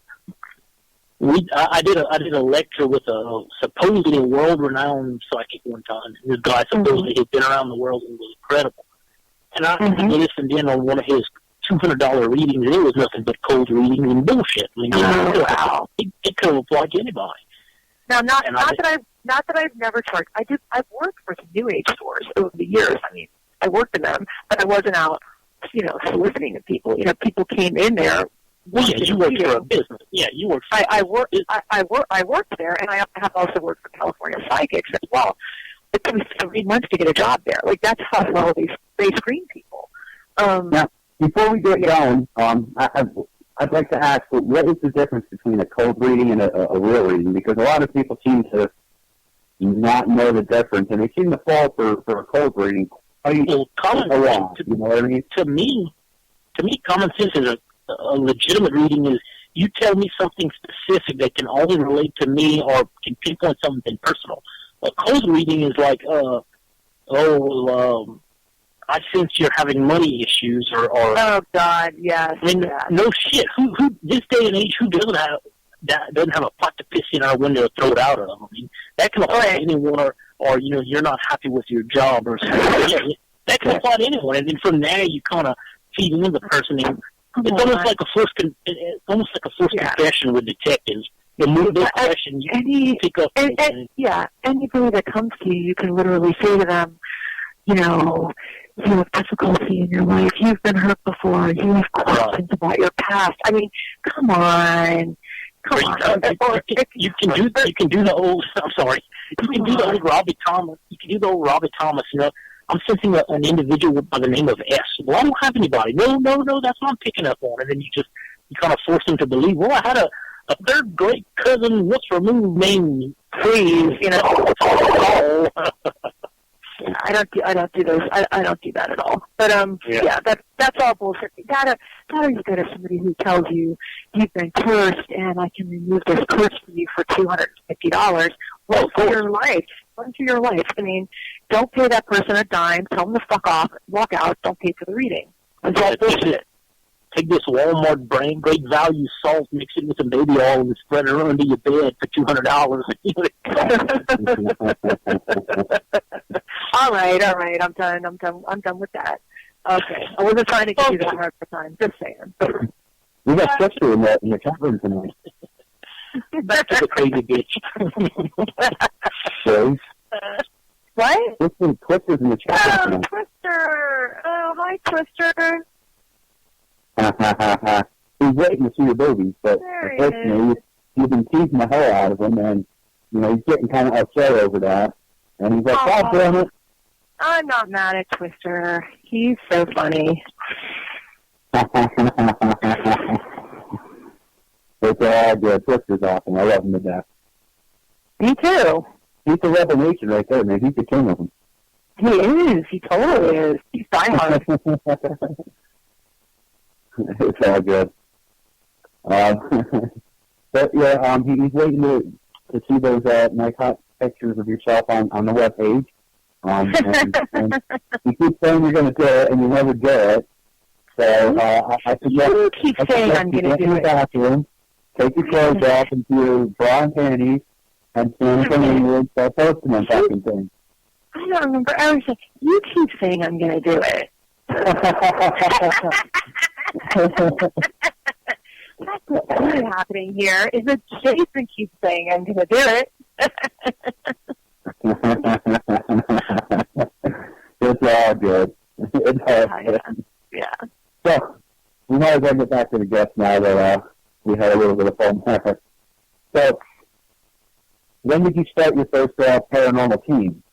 [SPEAKER 2] I did a lecture with supposedly a world-renowned psychic one time. This guy supposedly had been around the world and was incredible. And I listened in on one of his $200 readings, and it was nothing but cold readings and bullshit. I mean, it could have applied to anybody.
[SPEAKER 1] Now, not that I've never charged. I've worked for some New Age stores over the years. I mean, I worked in them, but I wasn't out, soliciting to people. People came in there.
[SPEAKER 2] Well, yeah, you worked for a business. Yeah, you worked.
[SPEAKER 1] I worked there, and I have also worked for California Psychics as well. It took me 3 months to get a job there. Like that's how well they screen people.
[SPEAKER 3] Now, before we get going, I'd like to ask, what is the difference between a cold reading and a real reading? Because a lot of people seem to not know the difference, and they seem to fall for a cold reading quite a lot. You know what I mean?
[SPEAKER 2] To me, common sense is a legitimate reading is you tell me something specific that can only relate to me or can pinpoint something personal. A cold reading is like, I sense you're having money issues or
[SPEAKER 1] oh God, yes.
[SPEAKER 2] I mean, no shit. Who this day and age, who doesn't have a pot to piss in our window to throw it out of? I mean, that can apply to anyone, or you're not happy with your job or something. That can apply to anyone, and then from there you kind of feed into the person. And it's almost like a first confession with detectives. The more they question, you pick up.
[SPEAKER 1] Anybody that comes to you can literally say to them, you have difficulty in your life. You've been hurt before. You have questions about your past. I mean, come on. You can do the old. I'm sorry. You can do the old Robbie Thomas. You can do the old Robbie Thomas. I'm sensing an individual by the name of S. Well, I don't have anybody. No, that's what I'm picking up on. And then you kind of force them to believe. Well, I had a third great cousin, what's removed name, please. I don't do those. I don't do that at all. But that's all bullshit. You gotta you go to somebody who tells you you've been cursed and I can remove this curse for you for $250. Run for your life. Run for your life. I mean, don't pay that person a dime. Tell them to fuck off. Walk out. Don't pay for the reading. That's all bullshit.
[SPEAKER 2] Take this Walmart brand, great value salt, mix it with some baby oil, and spread it under your bed for $200. All right. I'm done with that. Okay. I wasn't trying to give you that hard time. Just saying.
[SPEAKER 3] We got Twister in the chat room tonight.
[SPEAKER 2] Back to the crazy bitch.
[SPEAKER 3] Shows.
[SPEAKER 1] What?
[SPEAKER 3] Twister's in the chat room tonight.
[SPEAKER 1] Twister. Oh, hi, Twister.
[SPEAKER 3] He's waiting to see your babies, but unfortunately, you've been teasing the hell out of him, and he's getting kind of upset over that. And he's like, "God damn it!"
[SPEAKER 1] I'm not mad at Twister. He's so funny.
[SPEAKER 3] It's all good. Twister's awesome. I love him to death.
[SPEAKER 1] Me too.
[SPEAKER 3] He's the rebel nation right there, man. He's the king of them.
[SPEAKER 1] He is. He totally is. He's diehard.
[SPEAKER 3] It's all good. But yeah, he's waiting to see those nice hot pictures of yourself on the webpage. And you keep saying you're going to do it, and you never do it. So I suggest
[SPEAKER 1] you keep saying I'm going to do it.
[SPEAKER 3] Bathroom, take your clothes off into your bra and panties, And Stanton, and you would start posting on fucking things.
[SPEAKER 1] I don't remember. I was like, you keep saying I'm going to do it. That's what's really happening here, is that Jason keeps saying I'm going to do it.
[SPEAKER 3] It's all good. It's all good.
[SPEAKER 1] Yeah.
[SPEAKER 3] So, we might as well get back to the guest now that we had a little bit of fun there. So, when did you start your first paranormal team?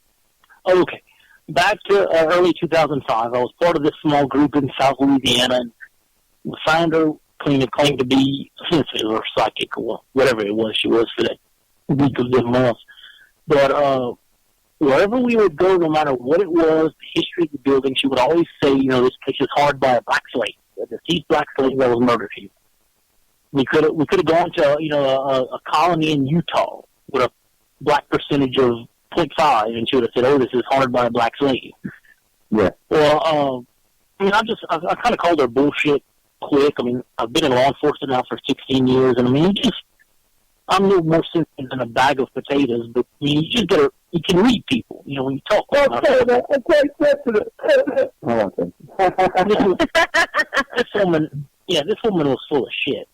[SPEAKER 2] Okay. Back to early 2005, I was part of this small group in South Louisiana, and the founder claimed to be sensitive or psychic or whatever it was she was for that week of the month. But wherever we would go, no matter what it was, the history of the building, she would always say, this place is haunted by a black slave, a deceased black slave that was murdered here. We could have gone to a colony in Utah with a black percentage of 0.5, and she would have said, "Oh, this is haunted by a black slave."
[SPEAKER 3] Yeah.
[SPEAKER 2] Well, I kind of called her bullshit quick. I mean, I've been in law enforcement now for 16 years, and I'm a little more sensitive than a bag of potatoes. But you just you can read people. When you talk.
[SPEAKER 3] I'm quite sensitive.
[SPEAKER 2] This woman was full of shit.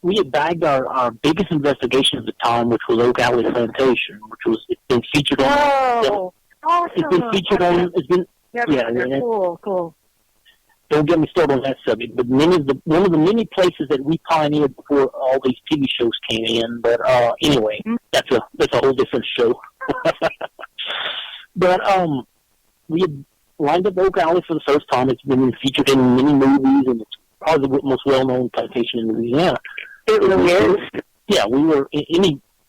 [SPEAKER 2] We had bagged our biggest investigation at the time, which was Oak Alley Plantation, it's been featured on.
[SPEAKER 1] Oh, awesome.
[SPEAKER 2] It's been featured on.
[SPEAKER 1] Cool.
[SPEAKER 2] Don't get me started on that subject, but one of the many places that we pioneered before all these TV shows came in. But anyway, that's a whole different show. But we had lined up Oak Alley for the first time. It's been featured in many movies, and it's probably the most well-known plantation in Louisiana.
[SPEAKER 1] It really is.
[SPEAKER 2] Yeah, we were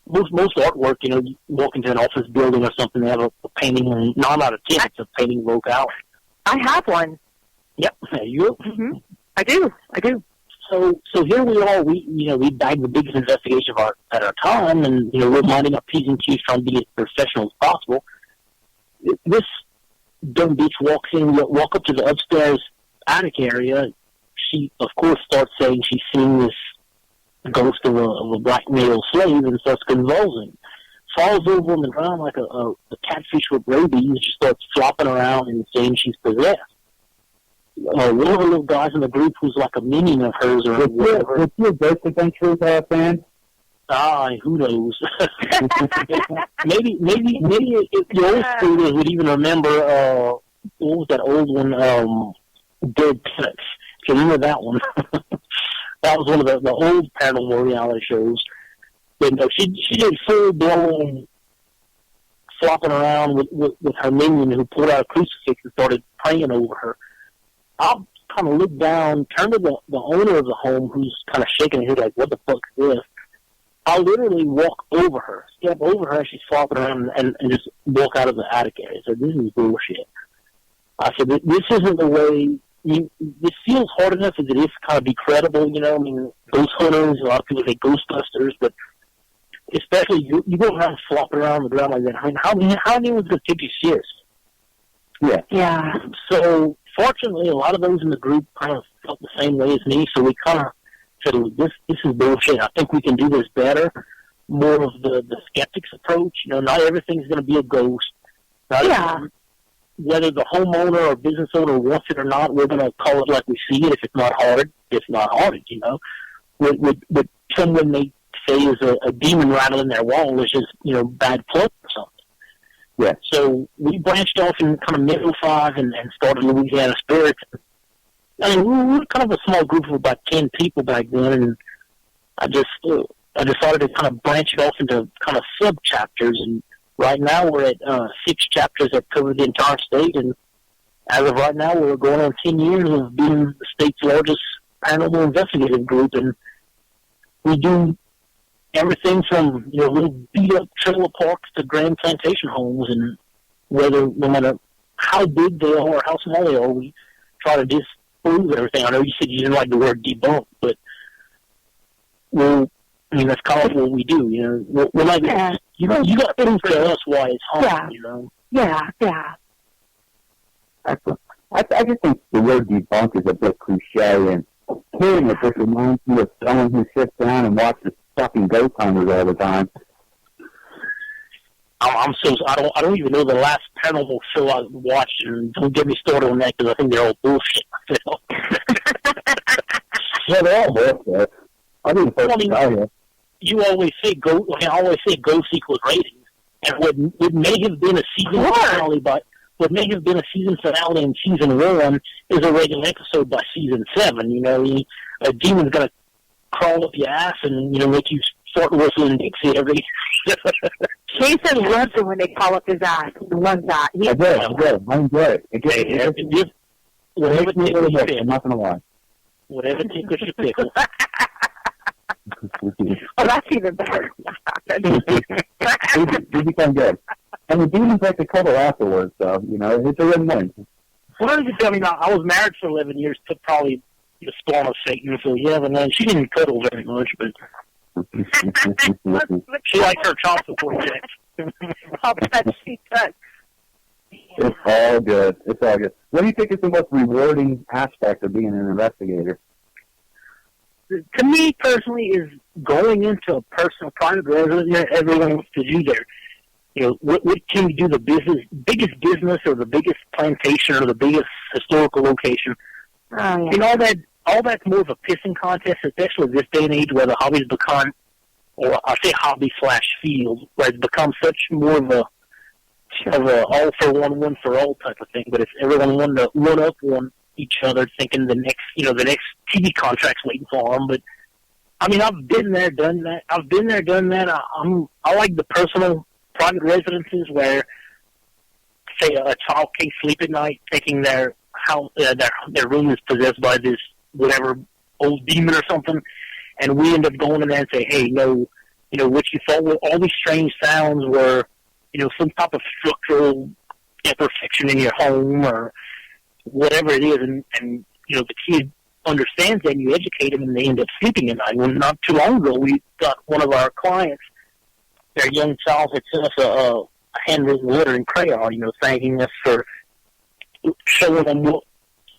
[SPEAKER 2] most artwork. You walk into an office building or something, they have a painting, and 9 out of 10 it's a painting of Oak Alley.
[SPEAKER 1] I have one.
[SPEAKER 2] Yep, you.
[SPEAKER 1] Mm-hmm. I do.
[SPEAKER 2] So here we are. We bagged the biggest investigation at our time, and we're minding our P's and Q's, trying to be as professional as possible. This dumb bitch walks up to the upstairs attic area. She, of course, starts saying she's seen this ghost of a black male slave and starts convulsing. Falls over on the ground like a catfish with rabies and she starts flopping around and saying she's possessed. One of the little guys in the group who's like a minion of hers or whatever.
[SPEAKER 3] Was he a Ghost Adventures fan?
[SPEAKER 2] Who knows? maybe if the old schoolers would even remember, what was that old one, Dead Tennis. If you remember that one. That was one of the old paranormal reality shows. But she did full-blown flopping around with her minion, who pulled out a crucifix and started praying over her. I kind of looked down, turned to the owner of the home, who's kind of shaking her head like, "What the fuck is this?" I literally walk over her, step over her as she's flopping around, and just walk out of the attic area. So this is bullshit. I said, this isn't the way. This feels hard enough as it is to kind of be credible, I mean, ghost hunters, a lot of people say Ghostbusters, but especially you go around flopping around the ground like that. I mean, how anyone's going to take you serious?
[SPEAKER 1] Yeah.
[SPEAKER 2] So, fortunately, a lot of those in the group kind of felt the same way as me, so we kind of said, this is bullshit. I think we can do this better. More of the skeptics approach. Not everything's going to be a ghost. Whether the homeowner or business owner wants it or not, we're going to call it like we see it. If it's not haunted, it's not haunted, What someone may say is a demon rattling their wall is just, bad pluck or something.
[SPEAKER 3] Yeah.
[SPEAKER 2] So we branched off in kind of middle 5 and started Louisiana Spirits. I mean, we were kind of a small group of about 10 people back then, and I decided to kind of branch it off into kind of sub-chapters, and right now we're at 6 chapters that cover the entire state, and as of right now we're going on 10 years of being the state's largest paranormal investigative group, and we do everything from little beat-up trailer parks to grand plantation homes, and no matter how big they are or how small they are, we try to disprove everything. I know you said you didn't like the word debunk, but that's kind of what we do. We're like, you got to prove to us why it's haunted.
[SPEAKER 1] Yeah.
[SPEAKER 3] I just think the word debunk is a bit cliche, and hearing it just reminds me of someone who sits down and watches fucking ghost hunters all the time.
[SPEAKER 2] I don't even know the last paranormal show I watched, and don't get me started on that because I think they're all bullshit.
[SPEAKER 3] Yeah, they're all bullshit. I mean,
[SPEAKER 2] you always say ghost equals ratings, and what may have been a season finale, but what may have been a season finale in season 1 is a regular episode by season 7. You know, a demon's gonna crawl up your ass and make you start whistling Dixie every.
[SPEAKER 1] Jason loves it when they call up his ass. He loves that.
[SPEAKER 3] I enjoy it.
[SPEAKER 2] Whatever tickles your pickle.
[SPEAKER 3] I'm not gonna lie.
[SPEAKER 2] Whatever tickles your pickle.
[SPEAKER 1] Oh, that's even better.
[SPEAKER 3] They become good. And the demons like to cuddle afterwards, so, it's a win-win.
[SPEAKER 2] Well, I mean, I was married for 11 years to probably the spawn of Satan, so yeah, and then she didn't cuddle very much, but she likes her child support checks.
[SPEAKER 1] I'll bet she does.
[SPEAKER 3] It's all good. It's all good. What do you think is the most rewarding aspect of being an investigator?
[SPEAKER 2] To me, personally, is going into a personal private residence that everyone wants to do there. What can you do the biggest business or the biggest plantation or the biggest historical location?
[SPEAKER 1] Oh, yeah.
[SPEAKER 2] All that's more of a pissing contest, especially this day and age where the hobby's become, or I say hobby/field, where it's become such more of a all for one for all type of thing. But it's everyone wanting to one up on each other, thinking the next TV contract's waiting for them. But I mean, I've been there, done that. I like the personal private residences where, say, a child can't sleep at night, thinking their house, their room is possessed by this whatever old demon or something, and we end up going in there and say, hey, no, what you thought were all these strange sounds were, some type of structural imperfection in your home or whatever it is, and the kid understands that, and you educate them, and they end up sleeping at night. Well, not too long ago, we got one of our clients, their young child had sent us a handwritten letter in crayon, thanking us for showing them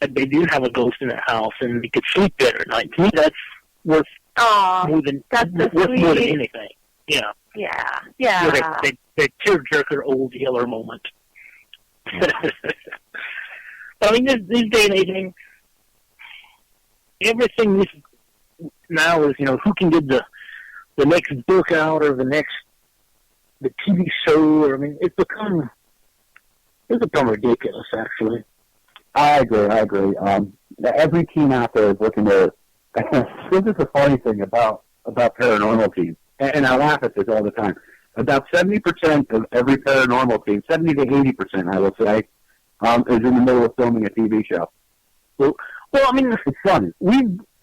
[SPEAKER 2] that they do have a ghost in their house and they could sleep better at night. To me, that's worth more than anything. Yeah. That tearjerker old Yeller moment. But I mean, this day and age, everything now is, who can get the next book out or the TV show. Or, I mean, it's become ridiculous, actually.
[SPEAKER 3] I agree. Every team out there is looking to. This is the funny thing about paranormal teams, and I laugh at this all the time. About 70% of every paranormal team, 70 to 80%, I will say, is in the middle of filming a TV show.
[SPEAKER 2] Well, I mean, it's fun.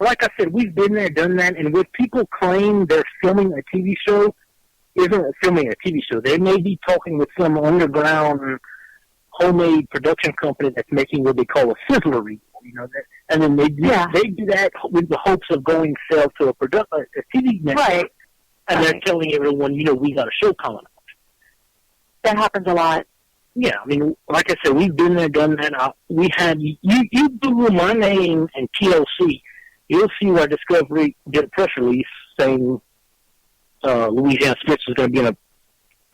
[SPEAKER 2] Like I said, we've been there, done that, and what people claim they're filming a TV show isn't filming a TV show. They may be talking with some underground homemade production company that's making what they call a sizzler reel, and then they do that with the hopes of going sell to a TV network,
[SPEAKER 1] right?
[SPEAKER 2] And they're telling everyone, we got a show coming out.
[SPEAKER 1] That happens a lot.
[SPEAKER 2] Yeah, I mean, like I said, we've been there, done that. We had you Google my name and TLC, you'll see where Discovery did a press release saying Louisiana Spitz is going to be in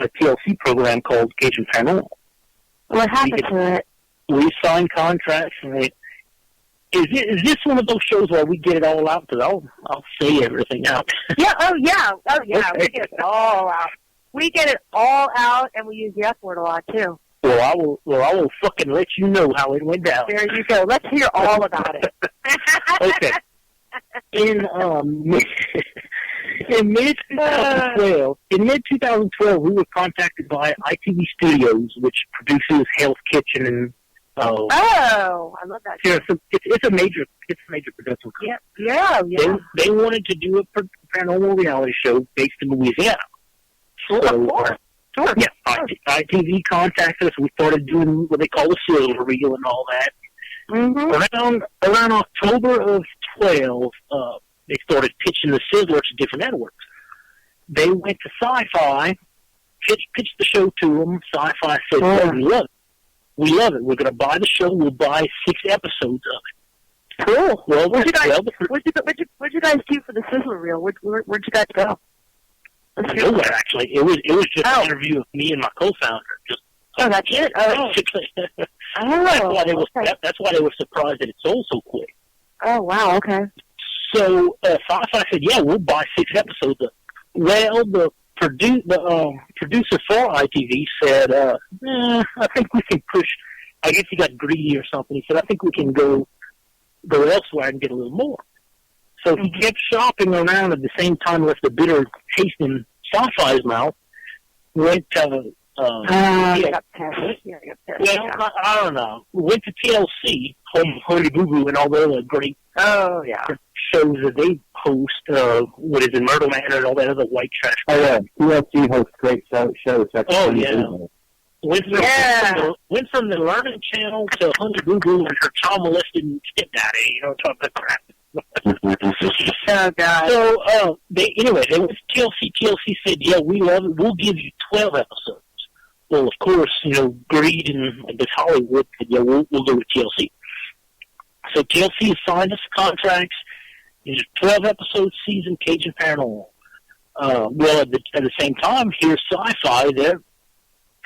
[SPEAKER 2] a TLC program called Cajun Paranormal.
[SPEAKER 1] What happened to it?
[SPEAKER 2] We signed contracts, and is this one of those shows where we get it all out? Because I'll say everything out.
[SPEAKER 1] Yeah. Oh yeah.
[SPEAKER 2] Okay.
[SPEAKER 1] We get it all out. We get it all out, and we use the F word a lot too.
[SPEAKER 2] Well, I will fucking let you know how it went down.
[SPEAKER 1] There you go. Let's hear all about it.
[SPEAKER 2] Okay. In mid 2012, we were contacted by ITV Studios, which produces Hell's Kitchen and.
[SPEAKER 1] Oh, I love that.
[SPEAKER 2] Yeah, so it's a major production.
[SPEAKER 1] Yeah.
[SPEAKER 2] They wanted to do a paranormal reality show based in Louisiana.
[SPEAKER 1] Sure. Sure.
[SPEAKER 2] Yeah, ITV contacted us. We started doing what they call the sizzler reel and all that.
[SPEAKER 1] Mm-hmm.
[SPEAKER 2] Around October of 12, they started pitching the sizzler to different networks. They went to Sci-Fi, pitched the show to them. Sci-Fi said, we love it. We're going to buy the show. We'll buy 6 episodes of it. Cool. Well,
[SPEAKER 1] what'd you guys do for the sizzler reel? Where'd you guys go?
[SPEAKER 2] nowhere, actually. It was just an interview of me and my co-founder. Just
[SPEAKER 1] that's it? Oh.
[SPEAKER 2] That's why they were surprised that it sold so quick.
[SPEAKER 1] Oh, wow, okay.
[SPEAKER 2] So Sci-Fi said, yeah, we'll buy 6 episodes. Well, the producer for ITV said, I think we can push. I guess he got greedy or something. He said, I think we can go elsewhere and get a little more. So he kept shopping around at the same time, left the bitter taste in Sci-Fi's mouth. Went to I don't know. Went to TLC, Home Holy Boo Boo, and all the other great shows that they host. What is it, Myrtle Man and all that other white trash.
[SPEAKER 3] Oh yeah, TLC hosts great shows.
[SPEAKER 2] Went from the Learning Channel to Honey Boo Boo and her child molested stepdaddy. Talk about crap.
[SPEAKER 1] Oh God.
[SPEAKER 2] So they went to TLC. TLC said, "Yeah, we love it. We'll give you 12 episodes." Well, of course, greed and this Hollywood said, "Yeah, we'll go with TLC." So TLC signed us contracts. It's a 12-episode season, Cajun Paranormal. Well, at the same time, here's Sci-Fi. They're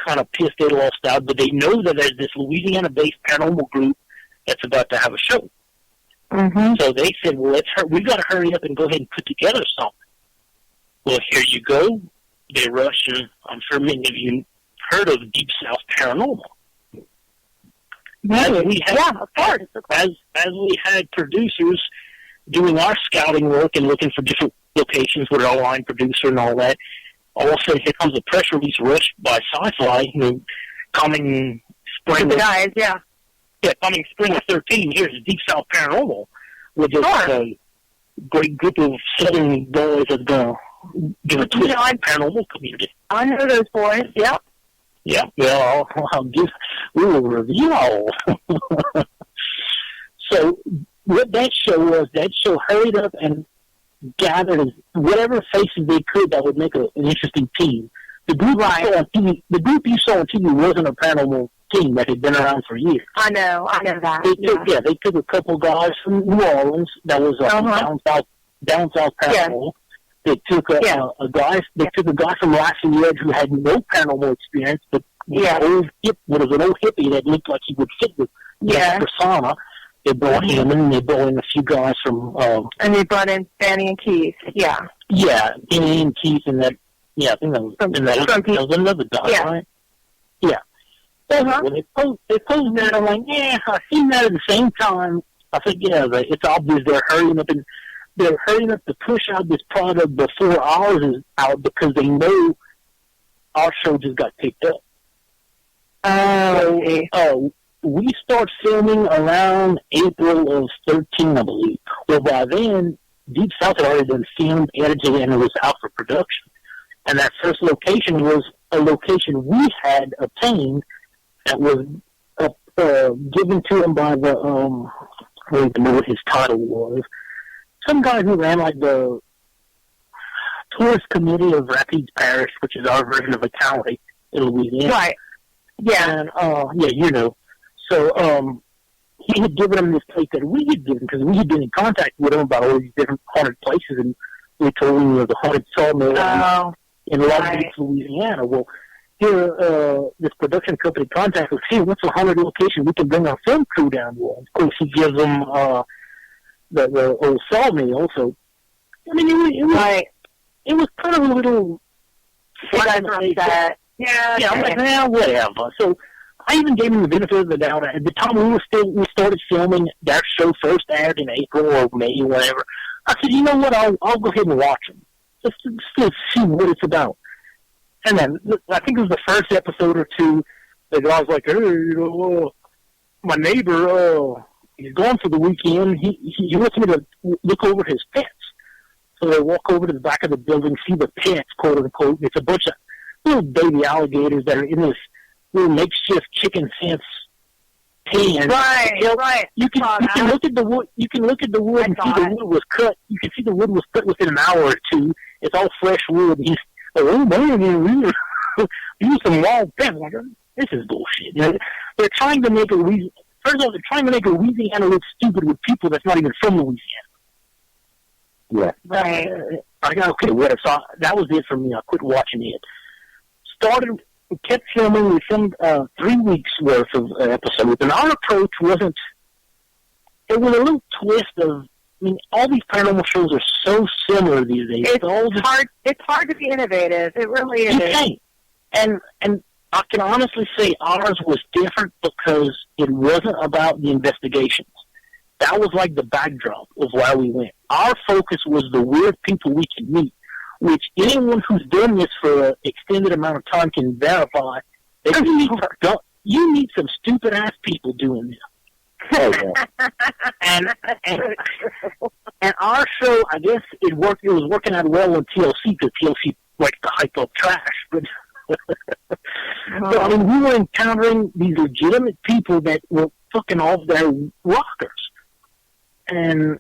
[SPEAKER 2] kind of pissed they lost out, but they know that there's this Louisiana-based paranormal group that's about to have a show.
[SPEAKER 1] Mm-hmm.
[SPEAKER 2] So they said, well, we've got to hurry up and go ahead and put together something. Well, here you go. They rush, and I'm sure many of you heard of Deep South Paranormal. As we had producers doing our scouting work and looking for different locations with our line producer and all that, all of a sudden here comes a press release rushed by Sci-Fi, coming spring.
[SPEAKER 1] The guys,
[SPEAKER 2] coming spring of 13. Here's Deep South Paranormal with this great group of Southern boys that's going to give a twist to the paranormal community.
[SPEAKER 1] I know those boys. Yep.
[SPEAKER 2] Yeah, well, we will reveal all. So what that show was, that show hurried up and gathered whatever faces they could that would make an interesting team. The group you saw on TV wasn't a paranormal team that had been around for years.
[SPEAKER 1] I know that.
[SPEAKER 2] They took a couple guys from New Orleans that was down south paranormal. They took a guy. They took a guy from Lafayette who had no paranormal experience, but was an old hippie that looked like he would fit with that persona. They brought him in, and they brought in a few guys from.
[SPEAKER 1] And they brought in Danny and Keith. Yeah.
[SPEAKER 2] Yeah, Danny and Keith, and that. Yeah, I think that was another guy, right? Yeah. Well, they posed that. I'm like, I seen that at the same time. I think, it's obvious they're hurrying up to push out this product before ours is out because they know our show just got picked up. We start filming around April of 13, I believe. Well, by then, Deep South had already been filmed, edited, and it was out for production. And that first location was a location we had obtained that was given to him by the, I don't even know what his title was. Some guy who ran like the tourist committee of Rapides Parish, which is our version of a county in Louisiana.
[SPEAKER 1] Right. Yeah.
[SPEAKER 2] And, So, he had given him this place that we had given, because we had been in contact with him about all these different haunted places, and we told him the haunted sawmill in Long Beach, Louisiana. Well, here, this production company contacted us, hey, what's a haunted location we can bring our film crew down to? Of course, he gives them the old sawmill. So, I mean, it was kind of a little flat. Yeah, I'm like, whatever. So I even gave him the benefit of the doubt. At the time we started filming, that show first aired in April or May, whatever. I said, you know what? I'll go ahead and watch them just to see what it's about. And then I think it was the first episode or two. The guy was like, hey, my neighbor, he's gone for the weekend. He wants me to look over his pets. So they walk over to the back of the building, see the pets, quote unquote. It's a bunch of little baby alligators that are in this little makeshift chicken fence pen.
[SPEAKER 1] Right.
[SPEAKER 2] You can look at the wood. You can look at the wood and see the wood was cut. You can see the wood was cut within an hour or two. It's all fresh wood. And he's like, oh man, use some wild pens. Like, this is bullshit. They're trying to make First of all, they're trying to make Louisiana look stupid with people that's not even from Louisiana.
[SPEAKER 3] Yeah.
[SPEAKER 1] Right.
[SPEAKER 2] Okay, whatever. So that was it for me. I quit watching it. We kept filming. We filmed 3 weeks worth of episodes, and our approach wasn't. It was a little twist of. I mean, all these paranormal shows are so similar these days.
[SPEAKER 1] It's hard to be innovative. It really is.
[SPEAKER 2] You can't. And I can honestly say ours was different because it wasn't about the investigations. That was like the backdrop of why we went. Our focus was the weird people we could meet, which anyone who's done this for an extended amount of time can verify. That you meet some stupid-ass people doing this.
[SPEAKER 3] Oh, yeah.
[SPEAKER 2] and our show, I guess it was working out well on TLC because TLC likes to hype up trash. But I mean, we were encountering these legitimate people that were fucking off their rockers, and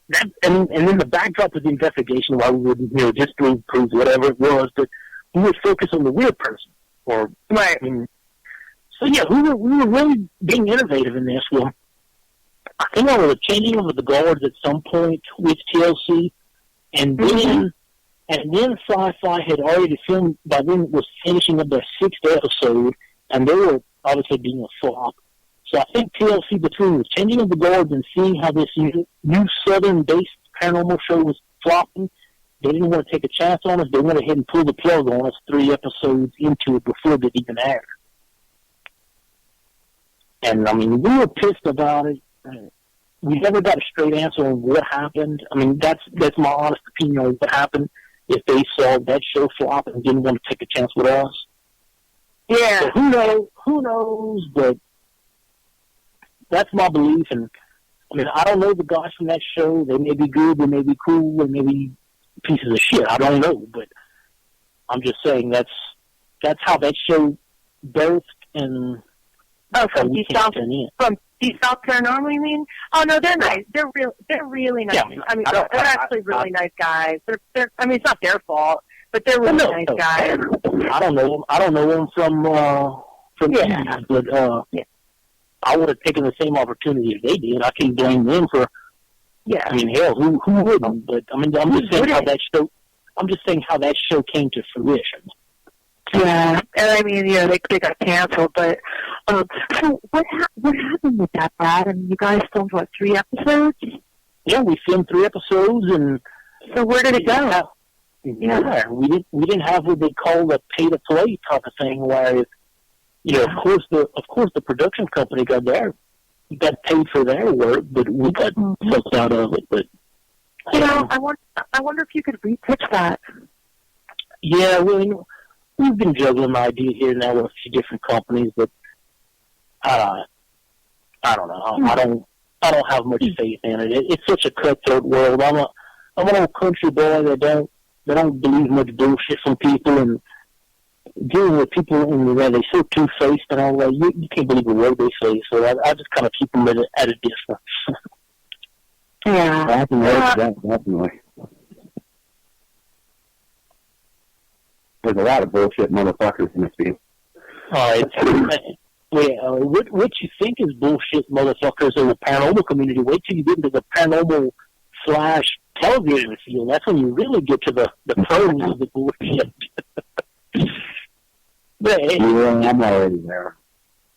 [SPEAKER 2] then the backdrop of the investigation, while we would just prove whatever it was, but we would focus on the weird person, or right. I mean, so yeah, we were really being innovative in this. Well, I think there was a changing of the guards at some point with TLC, and then Sci-Fi had already filmed. By then, was finishing up their 6th episode, and they were obviously being a flop. So I think TLC, between the changing of the guards and seeing how this new Southern-based paranormal show was flopping, they didn't want to take a chance on us. They went ahead and pulled the plug on us 3 episodes into it before it even aired. And, I mean, we were pissed about it. We never got a straight answer on what happened. I mean, that's my honest opinion on what happened if they saw that show flop and didn't want to take a chance with us.
[SPEAKER 1] Yeah.
[SPEAKER 2] So who knows, but that's my belief. And, I mean, I don't know the guys from that show. They may be good, they may be cool, they may be pieces of shit. I don't know, but I'm just saying that's how that show birthed and...
[SPEAKER 1] Oh, from Deep South Paranormal, you mean? Oh no, they're nice. They're really nice. Yeah, I mean, they're actually really nice guys. They're. I mean, it's not their fault, but they're really nice guys.
[SPEAKER 2] I don't know them. I don't know them from
[SPEAKER 1] yeah.
[SPEAKER 2] East, but I would have taken the same opportunity if they did. I can't blame them for.
[SPEAKER 1] Yeah.
[SPEAKER 2] I mean, hell, who wouldn't? But I mean, I'm just saying how that show. I'm just saying how that show came to fruition.
[SPEAKER 1] Yeah, and I mean, they got canceled, but so what happened with that, Brad? I mean, you guys filmed, 3 episodes?
[SPEAKER 2] Yeah, we filmed 3 episodes, and
[SPEAKER 1] so where did it go?
[SPEAKER 2] We didn't have what they call the pay-to-play type of thing, where of course the production company got paid for their work, but we got sucked out of it. But
[SPEAKER 1] I wonder if you could repitch that.
[SPEAKER 2] Yeah, well, we've been juggling ideas here and there with a few different companies, but I don't know. I don't have much faith in it. It's such a cutthroat world. I'm an old country boy that don't believe much bullshit from people, and dealing with people they're so two-faced and all that. You can't believe a word they say. So I just kind of keep them at a distance.
[SPEAKER 1] Yeah,
[SPEAKER 3] definitely. There's a lot of bullshit motherfuckers in this field.
[SPEAKER 2] What you think is bullshit motherfuckers in the paranormal community, wait till you get into the paranormal / television field. That's when you really get to the pros of the bullshit. But
[SPEAKER 3] I'm already there.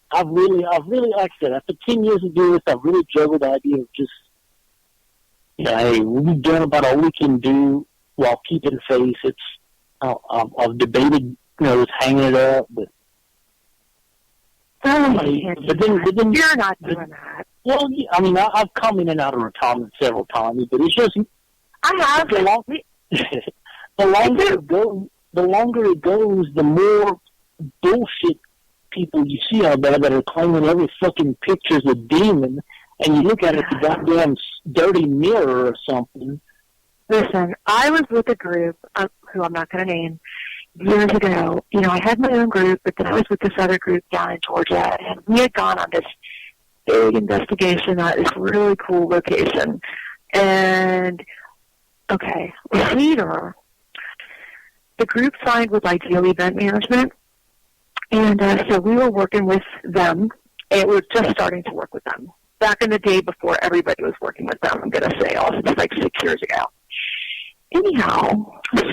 [SPEAKER 2] I've really, like I said, after 10 years of doing this, I've really juggled the idea of just, hey, we've done about all we can do while keeping faith. I've debated, just hanging it up, but
[SPEAKER 1] but then you're not doing that.
[SPEAKER 2] Well, I mean, I've come in and out of retirement several times, but it's just
[SPEAKER 1] I have.
[SPEAKER 2] The longer it goes, the more bullshit people you see out there that are claiming every fucking picture's a demon, and you look at it, the goddamn dirty mirror or something.
[SPEAKER 1] Listen, I was with a group, who I'm not going to name, years ago. I had my own group, but then I was with this other group down in Georgia, and we had gone on this big investigation at this really cool location. And, okay, later, the group signed with Ideal Event Management, and so we were working with them, and we were just starting to work with them. back in the day before everybody was working with them, I'm going to say, also, it's like 6 years ago. Anyhow,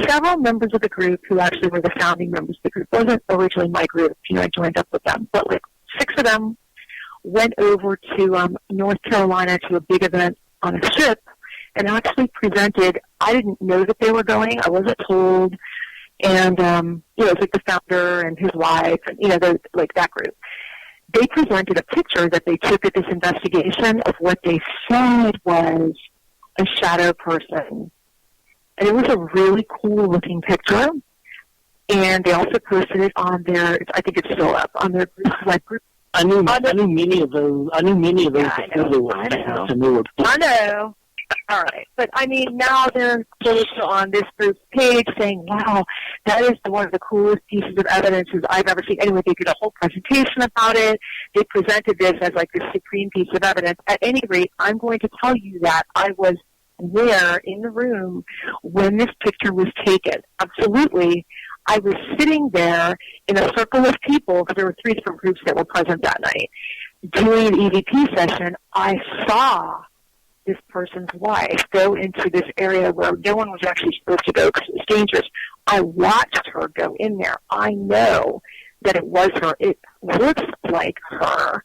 [SPEAKER 1] several members of the group who actually were the founding members of the group, wasn't originally my group, I joined up with them, but like 6 of them went over to North Carolina to a big event on a ship and actually presented. I didn't know that they were going. I wasn't told. And, it was like the founder and his wife, and, like that group. They presented a picture that they took at this investigation of what they said was a shadow person. And it was a really cool-looking picture. And they also posted it on their, I think it's still up, on their group.
[SPEAKER 2] I knew many of those. I knew many of those before they were famous, and they were.
[SPEAKER 1] I know. All right. But, now they're posted on this group's page saying, wow, that is one of the coolest pieces of evidence I've ever seen. Anyway, they did a whole presentation about it. They presented this as like the supreme piece of evidence. At any rate, I'm going to tell you that I was there in the room when this picture was taken. Absolutely. I was sitting there in a circle of people, because there were 3 different groups that were present that night, doing an EVP session. I saw this person's wife go into this area where no one was actually supposed to go because it was dangerous. I watched her go in there. I know that it was her. It looks like her.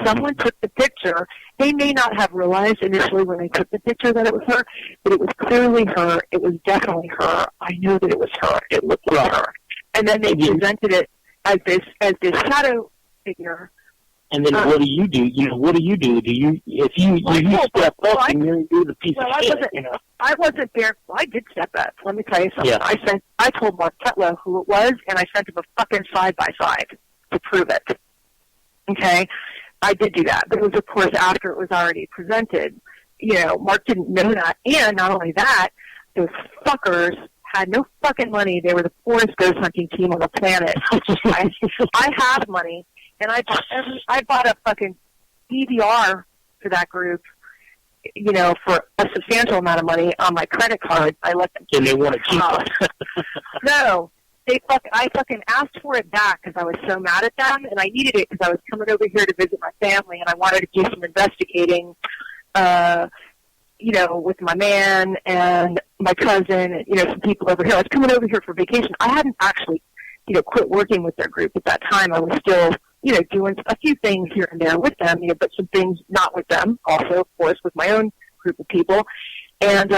[SPEAKER 1] Someone took the picture. They may not have realized initially when they took the picture that it was her, but it was clearly her. It was definitely her. I know that it was her. It looked like her. And then they presented it as this shadow figure.
[SPEAKER 2] And then what do you do? What do you do? If you step up and you do the piece of shit,
[SPEAKER 1] I wasn't there. Well, I did step up. Let me tell you something.
[SPEAKER 2] Yeah.
[SPEAKER 1] I told Mark Tetlow who it was, and I sent him a fucking side-by-side to prove it. Okay? I did do that. But it was, of course, after it was already presented. Mark didn't know that. And not only that, those fuckers had no fucking money. They were the poorest ghost hunting team on the planet. I have money. And I bought a fucking DVR for that group, for a substantial amount of money on my credit card. I let them.
[SPEAKER 2] And they want to keep it.
[SPEAKER 1] No, I fucking asked for it back because I was so mad at them, and I needed it because I was coming over here to visit my family, and I wanted to do some investigating, with my man and my cousin, and some people over here. I was coming over here for vacation. I hadn't actually, quit working with their group at that time. I was still doing a few things here and there with them, but some things not with them, also, of course, with my own group of people. And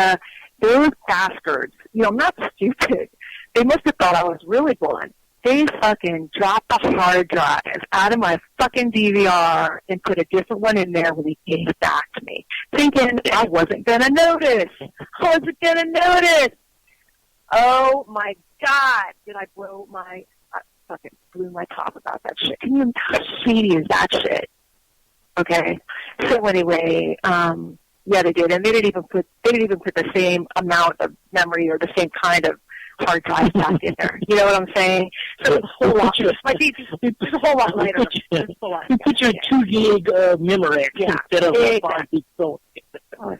[SPEAKER 1] those bastards, I'm not stupid. They must have thought I was really blunt. They fucking dropped the hard drive out of my fucking DVR and put a different one in there when he gave it back to me, thinking I wasn't going to notice. Oh, my God. Did I blow my... fucking blew my top about that shit. Can you how shady is that shit? Okay. So anyway, they did, and they didn't even put the same amount of memory or the same kind of hard drive back in there. You know what I'm saying? So it's a whole lot. It's a whole lot later.
[SPEAKER 2] You put your 2 gig memory instead of 5 gig. So
[SPEAKER 1] I'm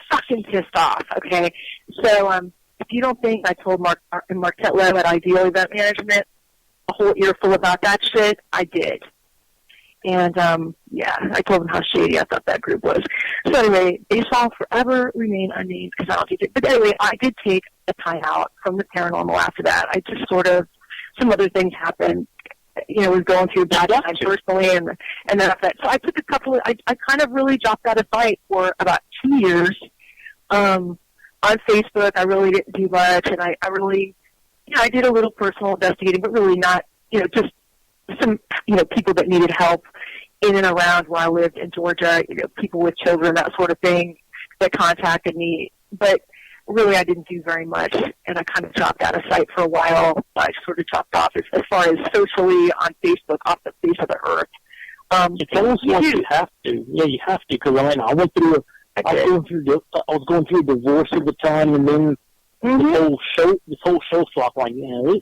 [SPEAKER 1] fucking pissed off. Okay. So if you don't think I told Mark Tetlow at Ideal Event Management a whole earful about that shit, I did. And, I told them how shady I thought that group was. So anyway, they shall forever remain unnamed because I don't think it. But anyway, I did take a time out from the paranormal after that. I just some other things happened. Was going through a bad time personally, and then after that. So I took I kind of really dropped out of sight for about 2 years. On Facebook, I really didn't do much, and I really... I did a little personal investigating, but really not, just some, people that needed help in and around where I lived in Georgia, people with children, that sort of thing, that contacted me. But really, I didn't do very much, and I kind of dropped out of sight for a while. I sort of dropped off as far as socially on Facebook, off the face of the earth.
[SPEAKER 2] It's almost like you have to. Yeah, you have to, because I went through I was going through a divorce at the time, and then this whole show flop, like,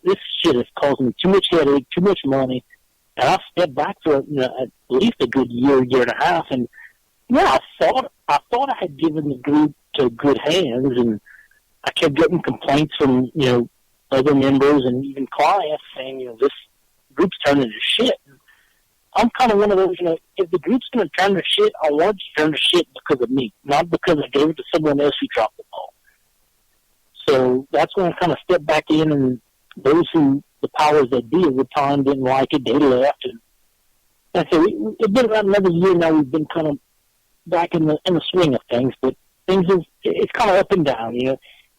[SPEAKER 2] this shit is causing me too much headache, too much money. And I stepped back for at least a good year and a half, and I thought I had given the group to good hands, and I kept getting complaints from other members and even clients saying this group's turning to shit. I'm kind of one of those, if the group's going to turn their shit, I want to turn their shit because of me, not because I gave it to someone else who dropped the ball. So that's when I kind of stepped back in, and those who, the powers that be at the time, didn't like it, they left. And so it's been about another year now. We've been kind of back in the swing of things, but it's kind of up and down.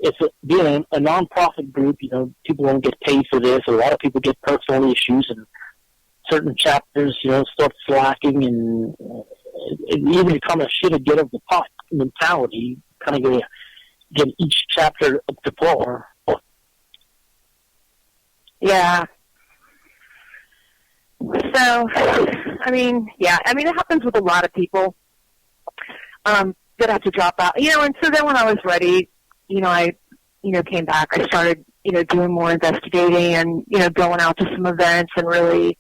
[SPEAKER 2] It's being a non-profit group. People don't get paid for this. A lot of people get personal issues, and certain chapters, start slacking, and even kind of shit a get of the pot mentality, kind of get each chapter up to par.
[SPEAKER 1] Yeah. So, it happens with a lot of people that have to drop out. And so then when I was ready, I came back. I started, doing more investigating and, going out to some events and really,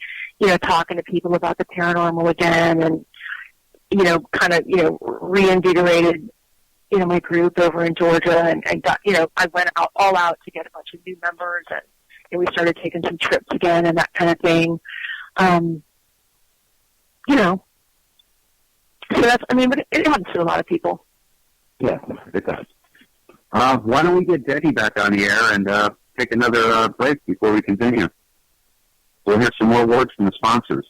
[SPEAKER 1] talking to people about the paranormal again, and, reinvigorated, my group over in Georgia, and got, I went all out to get a bunch of new members, and we started taking some trips again and that kind of thing. So that's, but it happens to a lot of people.
[SPEAKER 3] Yeah, it does. Why don't we get Jodi back on the air and take another break before we continue? We'll hear some more words from the sponsors.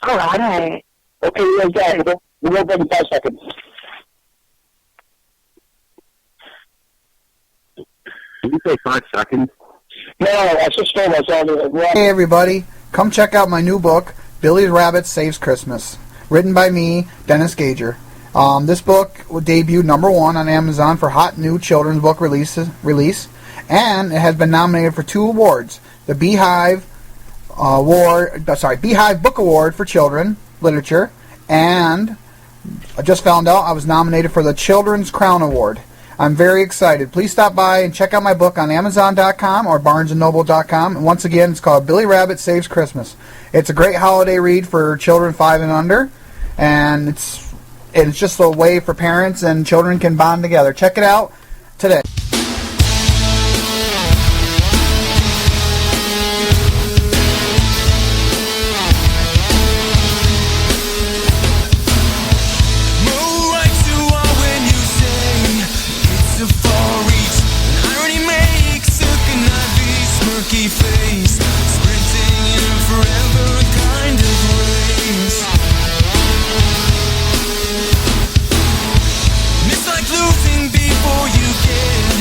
[SPEAKER 1] All right.
[SPEAKER 2] Okay, we'll go back in 5 seconds.
[SPEAKER 3] Did you say 5 seconds?
[SPEAKER 2] No, I just told myself.
[SPEAKER 4] Hey everybody, come check out my new book, Billy Rabbit Saves Christmas, written by me, Dennis Gager. This book debuted #1 on Amazon for hot new children's book release, and it has been nominated for 2 awards: the Beehive Book Award for Children Literature, and I just found out I was nominated for the Children's Crown Award. I'm very excited. Please stop by and check out my book on Amazon.com or BarnesandNoble.com. And once again, it's called Billy Rabbit Saves Christmas. It's a great holiday read for children 5 and under, and it's just a way for parents and children can bond together. Check it out today.
[SPEAKER 5] Face, sprinting in forever kind of race. It's like losing before you get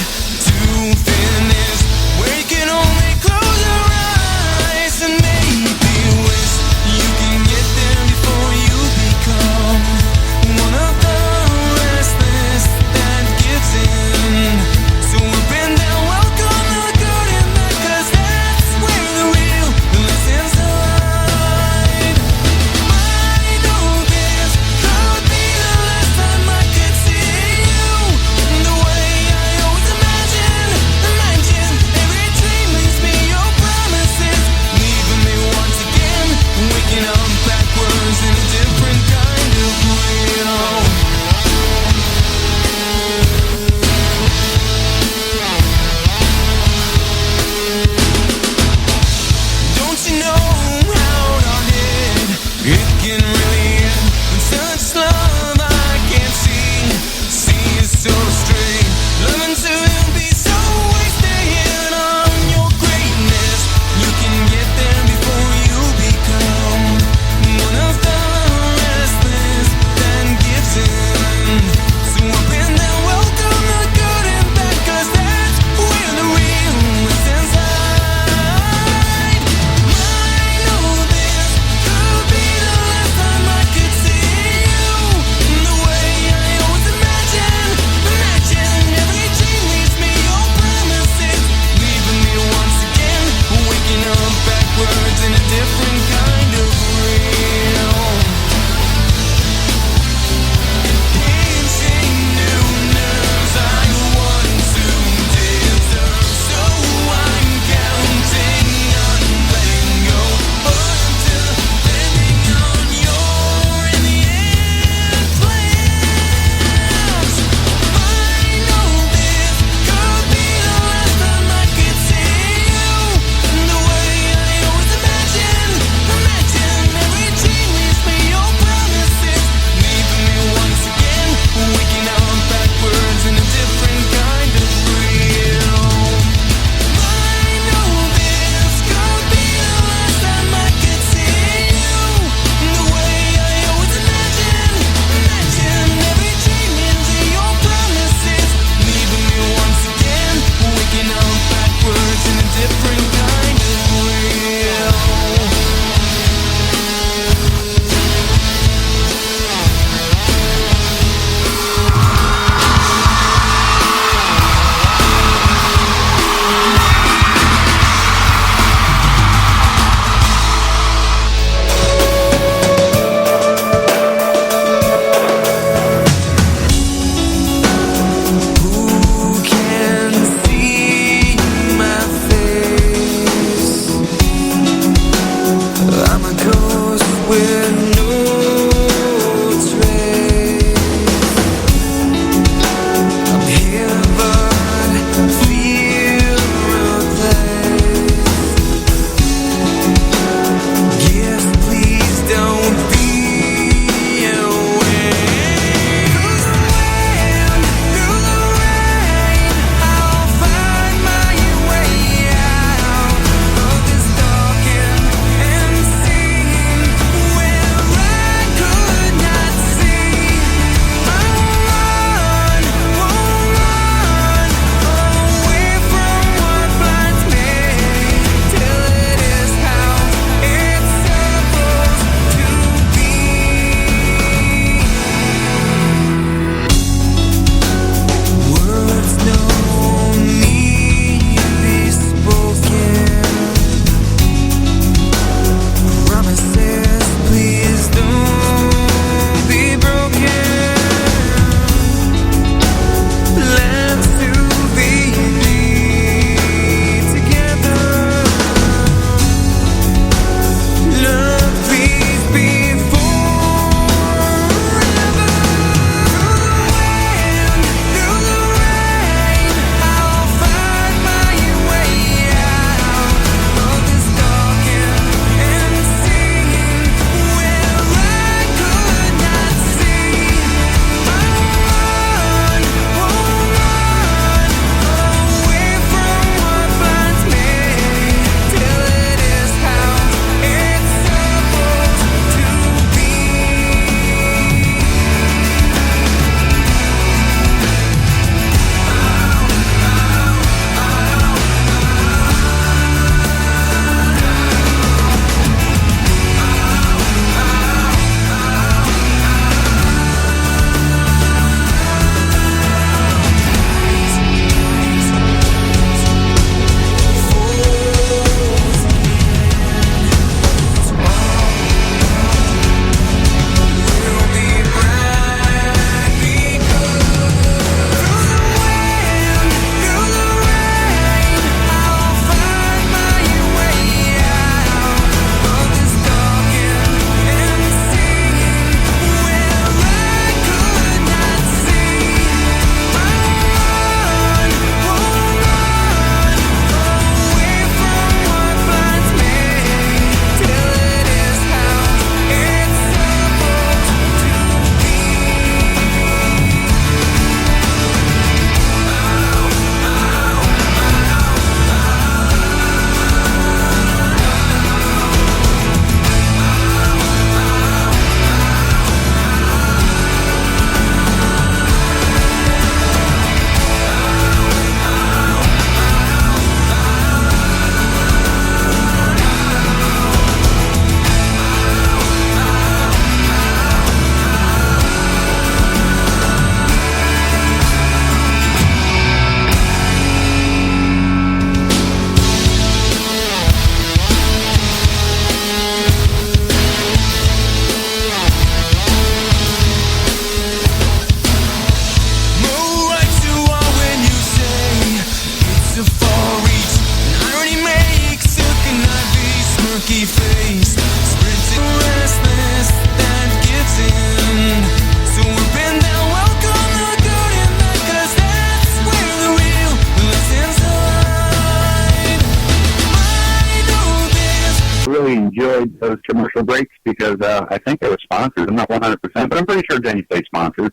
[SPEAKER 3] those commercial breaks because I think they were sponsors. I'm not 100%, but I'm pretty sure Jenny State sponsors.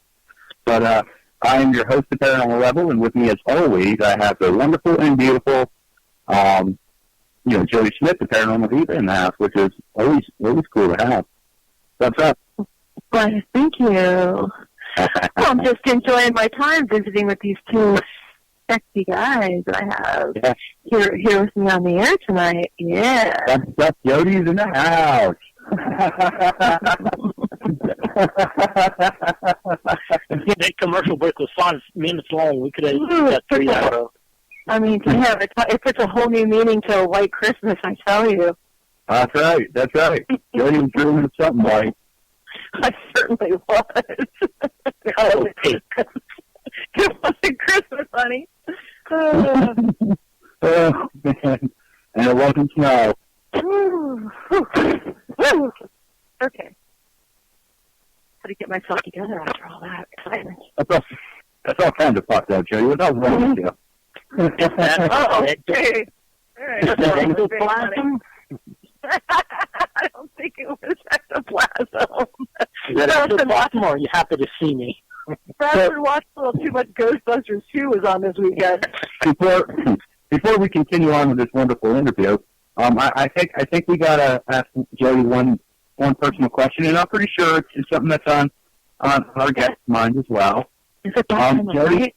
[SPEAKER 3] But I am your host of Paranormal Rebel, and with me, as always, I have the wonderful and beautiful, Jodi Smith, the Paranormal Diva in the house, which is always cool to have. What's up?
[SPEAKER 1] Why, thank you. Well, I'm just enjoying my time visiting with these two sexy guys I have here with me on the air tonight. Yeah.
[SPEAKER 3] That's Jodi's in the house.
[SPEAKER 2] That commercial break was 5 minutes long. We could have got 3 hours.
[SPEAKER 1] I mean, it puts a whole new meaning to a white Christmas, I tell you.
[SPEAKER 3] That's right. Jodi was doing something right.
[SPEAKER 1] I certainly was. It wasn't Christmas, honey.
[SPEAKER 3] Oh, man. And it wasn't snow.
[SPEAKER 1] Okay. How to get myself together after all that excitement.
[SPEAKER 3] That's all kinds of fucked up, Jodi. What the hell's wrong with you?
[SPEAKER 1] Okay. All right. I don't think it was ectoplasm.
[SPEAKER 2] Is that ectoplasm, or are you happy to see me?
[SPEAKER 1] Bradford watched a little too much Ghostbusters 2 was on this weekend.
[SPEAKER 3] Before we continue on with this wonderful interview, I think we gotta ask Jodi one personal question, and I'm pretty sure it's something that's on our guest's mind as well.
[SPEAKER 1] Is it that
[SPEAKER 3] Jodi,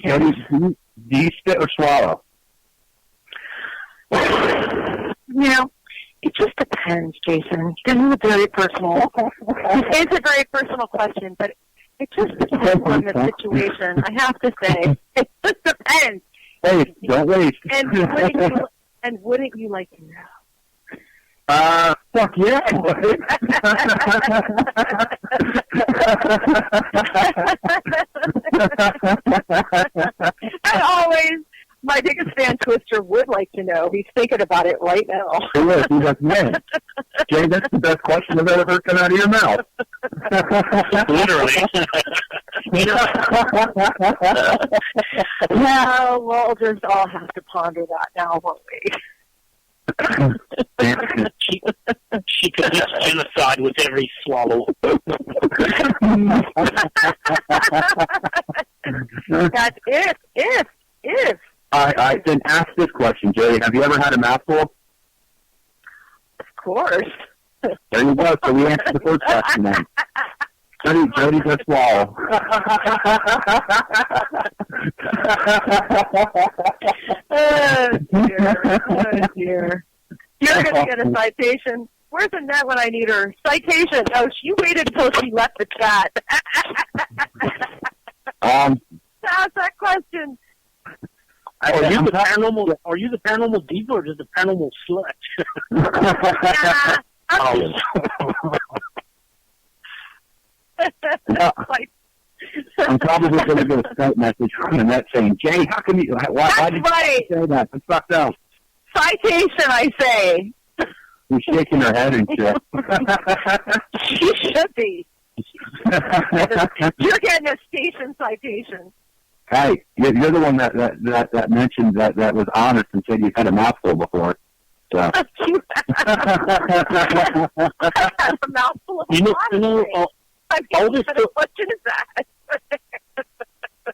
[SPEAKER 3] Jodi, do you spit or swallow?
[SPEAKER 1] It just depends, Jason. This is a very personal. It's a very personal question, but it just depends on the situation. I have to say, it just depends.
[SPEAKER 3] Hey, don't waste.
[SPEAKER 1] And wouldn't you like to know?
[SPEAKER 3] Fuck yeah.
[SPEAKER 1] And always, my biggest fan, Twister, would like to know. He's thinking about it right now.
[SPEAKER 3] He is. He's like, man, Jay, that's the best question I've ever heard come out of your mouth.
[SPEAKER 2] Literally.
[SPEAKER 1] Yeah, we'll just all have to ponder that now, won't we?
[SPEAKER 2] She could just genocide with every swallow.
[SPEAKER 1] That's if.
[SPEAKER 3] I then ask this question, Jay. Have you ever had a mouthful?
[SPEAKER 1] Of course.
[SPEAKER 3] There you go. So we answered the first question then. Jodi does swallow.
[SPEAKER 1] Oh, dear. You're going to get a citation. Where's Annette when I need her? Citation. Oh, she waited until she left the chat. Ask that question.
[SPEAKER 2] Are you the paranormal diva or just the paranormal slut?
[SPEAKER 3] I'm probably going to get a Skype message from Annette saying, Jay, how come you... Why did you say that? That's fucked up.
[SPEAKER 1] Citation, I say.
[SPEAKER 3] She's shaking her head and shit.
[SPEAKER 1] She should be. You're getting a station citation.
[SPEAKER 3] Hey, you're the one that mentioned that was honest and said you've had a mouthful before. So.
[SPEAKER 1] I had a mouthful of
[SPEAKER 2] all this
[SPEAKER 1] question is that?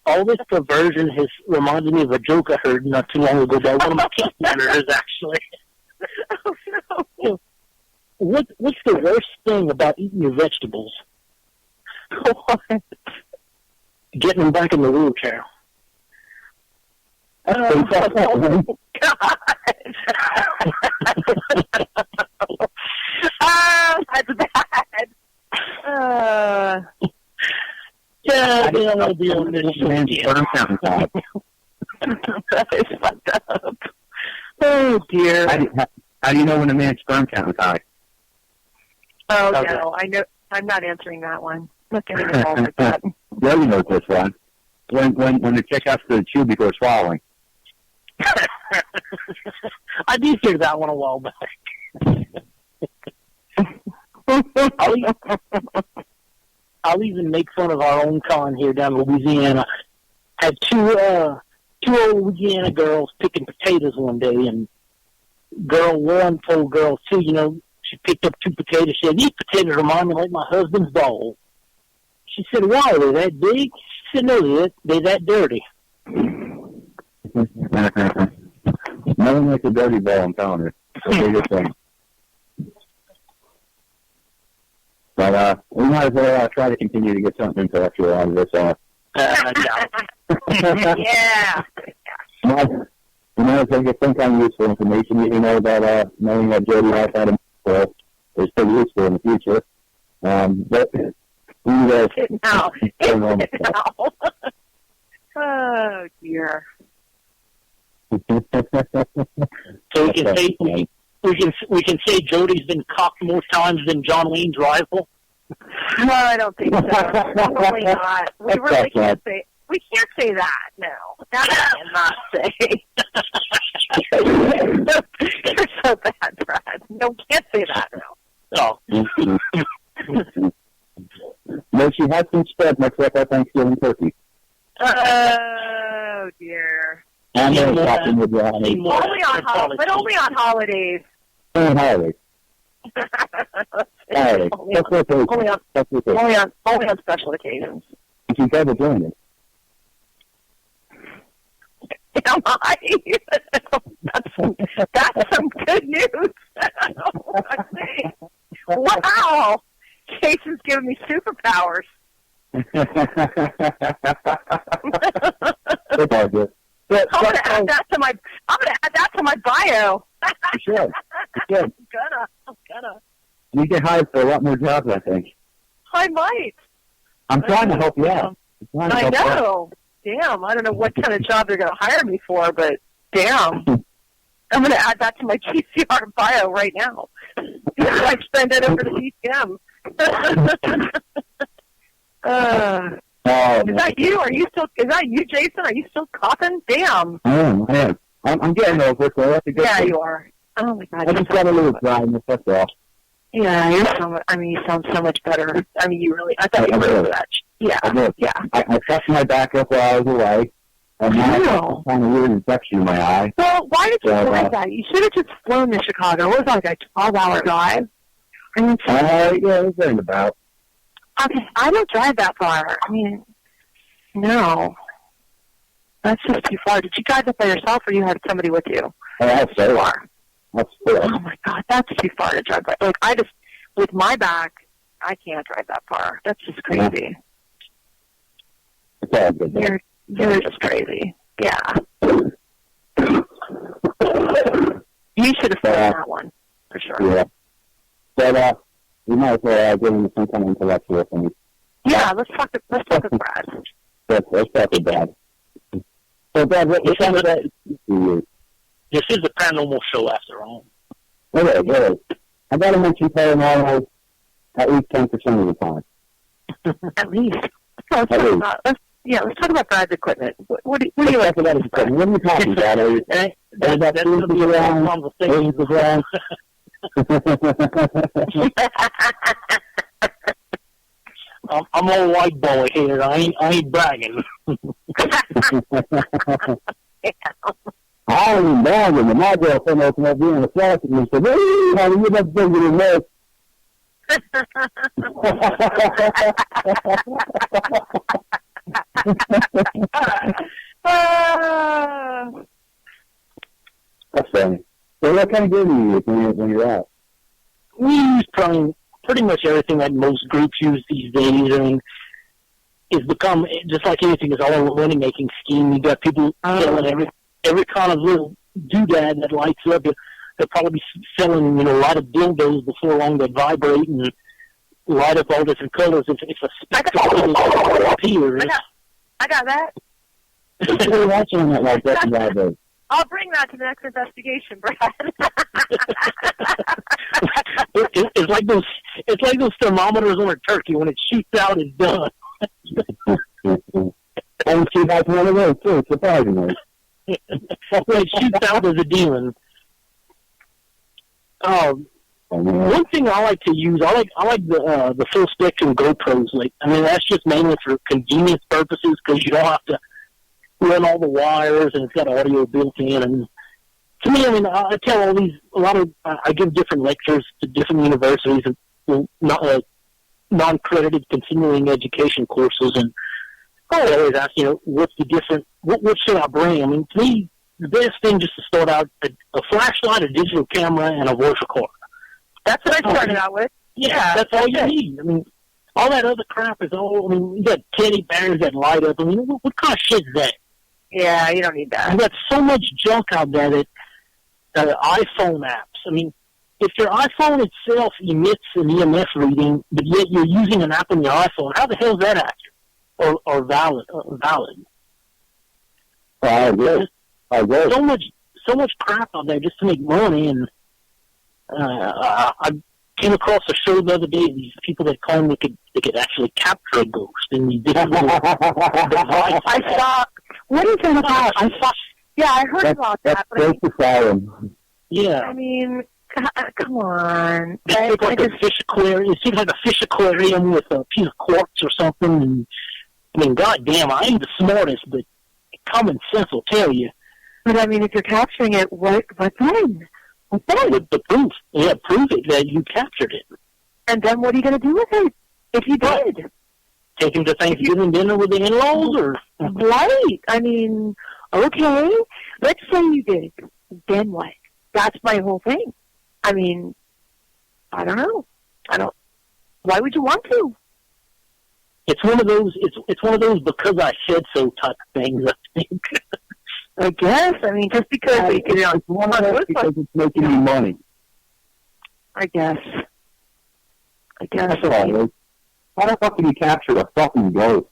[SPEAKER 2] All this perversion has reminded me of a joke I heard not too long ago by one of my case managers, actually.
[SPEAKER 1] Oh, no.
[SPEAKER 2] What's the worst thing about eating your vegetables?
[SPEAKER 1] What?
[SPEAKER 2] Getting them back in the wheelchair.
[SPEAKER 1] Oh, God. That's bad.
[SPEAKER 2] Yeah, I don't want to be on this
[SPEAKER 1] That is fucked up. Oh, dear.
[SPEAKER 3] How do you know when a man's sperm count is high?
[SPEAKER 1] Oh, okay. No, I know. I'm not answering that one. I'm not getting involved with that.
[SPEAKER 3] Jodi knows this one. When the chick has to chew before swallowing.
[SPEAKER 2] I did hear that one a while back. I'll even make fun of our own con here down in Louisiana. Had two old Louisiana girls picking potatoes one day, and girl one told girl two, She picked up 2 potatoes. She said, "These potatoes remind me like my husband's balls." She said, "Why are they that big?" She said, "No, they're that dirty."
[SPEAKER 3] Nothing like a dirty ball, I'm telling you. That's a good thing. But we might as well try to continue to get something intellectual out of this.
[SPEAKER 1] Yeah.
[SPEAKER 3] You might as well get some kind of useful information. You know about knowing that Jodi has had a is pretty useful in the future. But we
[SPEAKER 1] No. Oh dear.
[SPEAKER 2] So we can say Jodi's been cocked more times than John Wayne's rifle.
[SPEAKER 1] No, I don't think so. Probably not. We really can't say. We can't say that. No, that I cannot say. You're so bad, Brad. No, can't say that. No.
[SPEAKER 3] No, she has some spread much like our Thanksgiving turkey.
[SPEAKER 1] Oh dear.
[SPEAKER 3] I'm going to talk with you
[SPEAKER 1] only on holidays.
[SPEAKER 3] On holidays.
[SPEAKER 1] Only on special occasions.
[SPEAKER 3] She's ever doing it.
[SPEAKER 1] Am I? That's some good news. Wow. Jason's giving me superpowers.
[SPEAKER 3] It's all good.
[SPEAKER 1] I'm gonna add that to my bio.
[SPEAKER 3] You should.
[SPEAKER 1] I'm gonna.
[SPEAKER 3] You get hired for a lot more jobs, I think.
[SPEAKER 1] I might.
[SPEAKER 3] I'm trying to help you out.
[SPEAKER 1] I know. Damn, I don't know what kind of job they're going to hire me for, but damn. I'm going to add that to my GCR bio right now. I send it over to BCM. Is that you? Is that you, Jason? Are you still coughing? Damn.
[SPEAKER 3] I am. I'm getting over it, so that's a good thing.
[SPEAKER 1] You are. Oh, my God.
[SPEAKER 3] I just got a little dryness, that's all.
[SPEAKER 1] Yeah, you sound so much better. I mean, I thought you were that. Yeah.
[SPEAKER 3] I touched my back up while I was away, and now I have some kind of weird infection in my eye.
[SPEAKER 1] Well, why did you fly that? You should have just flown to Chicago. It was like a 12-hour drive. I mean,
[SPEAKER 3] yeah, it was in about.
[SPEAKER 1] Okay, I don't drive that far. I mean, no. That's just too far. Did you drive that by yourself, or you had somebody with you?
[SPEAKER 3] That's so far.
[SPEAKER 1] Oh my God, that's too far to drive by. Like, with my back, I can't drive that far. That's just crazy.
[SPEAKER 3] It's all good.
[SPEAKER 1] You're just crazy. Yeah. You should have said that one, for sure.
[SPEAKER 3] Yeah. But, we might as well get into some kind of intellectual thing.
[SPEAKER 1] Yeah, let's talk to Brad.
[SPEAKER 3] Let's talk to Brad. So, Brad, what kind of that you?
[SPEAKER 2] This is a paranormal show, after all.
[SPEAKER 3] It is. I got to mention paranormal at least 10% of the time.
[SPEAKER 1] At least. Let's talk about Brad's equipment. What do you like about his equipment?
[SPEAKER 3] What are you talking about?
[SPEAKER 2] That's going to be a long conversation. I'm all white boy here. I ain't bragging.
[SPEAKER 3] I ain't bragging. My girlfriend opened up being a flash and said, "Hey, honey, you're not bigger than this." That's funny. So what kind of gear do you use when you're out?
[SPEAKER 2] We use pretty much everything that most groups use these days. I mean, it's become, just like anything, it's all a money-making scheme. You got people selling every kind of little doodad that lights up. They'll probably be selling, a lot of dildos before long that vibrate and light up all different colors. It's a spectacle that appears.
[SPEAKER 1] I got that.
[SPEAKER 3] You're watching it like that vibrate.
[SPEAKER 1] I'll bring that to the next investigation, Brad.
[SPEAKER 2] It's like those thermometers on a turkey. When it shoots out, it's done.
[SPEAKER 3] And she has one of those too, surprisingly.
[SPEAKER 2] When it shoots out as a demon. One thing I like to use, I like the full spectrum GoPros. That's just mainly for convenience purposes because you don't have to run all the wires, and it's got audio built in, and To me, I mean, I tell I give different lectures to different universities and non-credited continuing education courses, and I always ask, what's the different, what should I bring? I mean, to me, the best thing just to start out, a flashlight, a digital camera, and a voice recorder.
[SPEAKER 1] That's what I started out with.
[SPEAKER 2] Yeah, that's all you need. I mean, all that other crap is all, I mean, you got teddy bears that light up. I mean, what kind of shit is that?
[SPEAKER 1] Yeah, you don't need that.
[SPEAKER 2] You got so much junk out there that iPhone apps. I mean, if your iPhone itself emits an EMF reading, but yet you're using an app on your iPhone, how the hell is that accurate or valid?
[SPEAKER 3] I agree.
[SPEAKER 2] So much crap out there just to make money, and I came across a show the other day. These people that claim they could actually capture a ghost, and you didn't.
[SPEAKER 1] I saw. What is that about? Yeah, I heard about that.
[SPEAKER 3] That's the problem.
[SPEAKER 2] Yeah.
[SPEAKER 1] I mean, come on.
[SPEAKER 2] It looks like a fish aquarium. It seems like a fish aquarium with a piece of quartz or something. And, I mean, goddamn, I ain't the smartest, but common sense will tell you.
[SPEAKER 1] But I mean, if you're capturing it, what then? What then?
[SPEAKER 2] The proof. Yeah, prove it that you captured it.
[SPEAKER 1] And then what are you going to do with it if you did?
[SPEAKER 2] Take him to Thanksgiving dinner with the in-laws, or
[SPEAKER 1] right? I mean, okay. Let's say you did. Then what? That's my whole thing. I mean, I don't know. Why would you want to?
[SPEAKER 2] It's one of those. It's one of those because I said so type of things. I think.
[SPEAKER 1] I guess. I mean, just because
[SPEAKER 3] it's one of those because it's making you money.
[SPEAKER 1] I guess.
[SPEAKER 3] That's all. How the fuck can you capture a fucking ghost?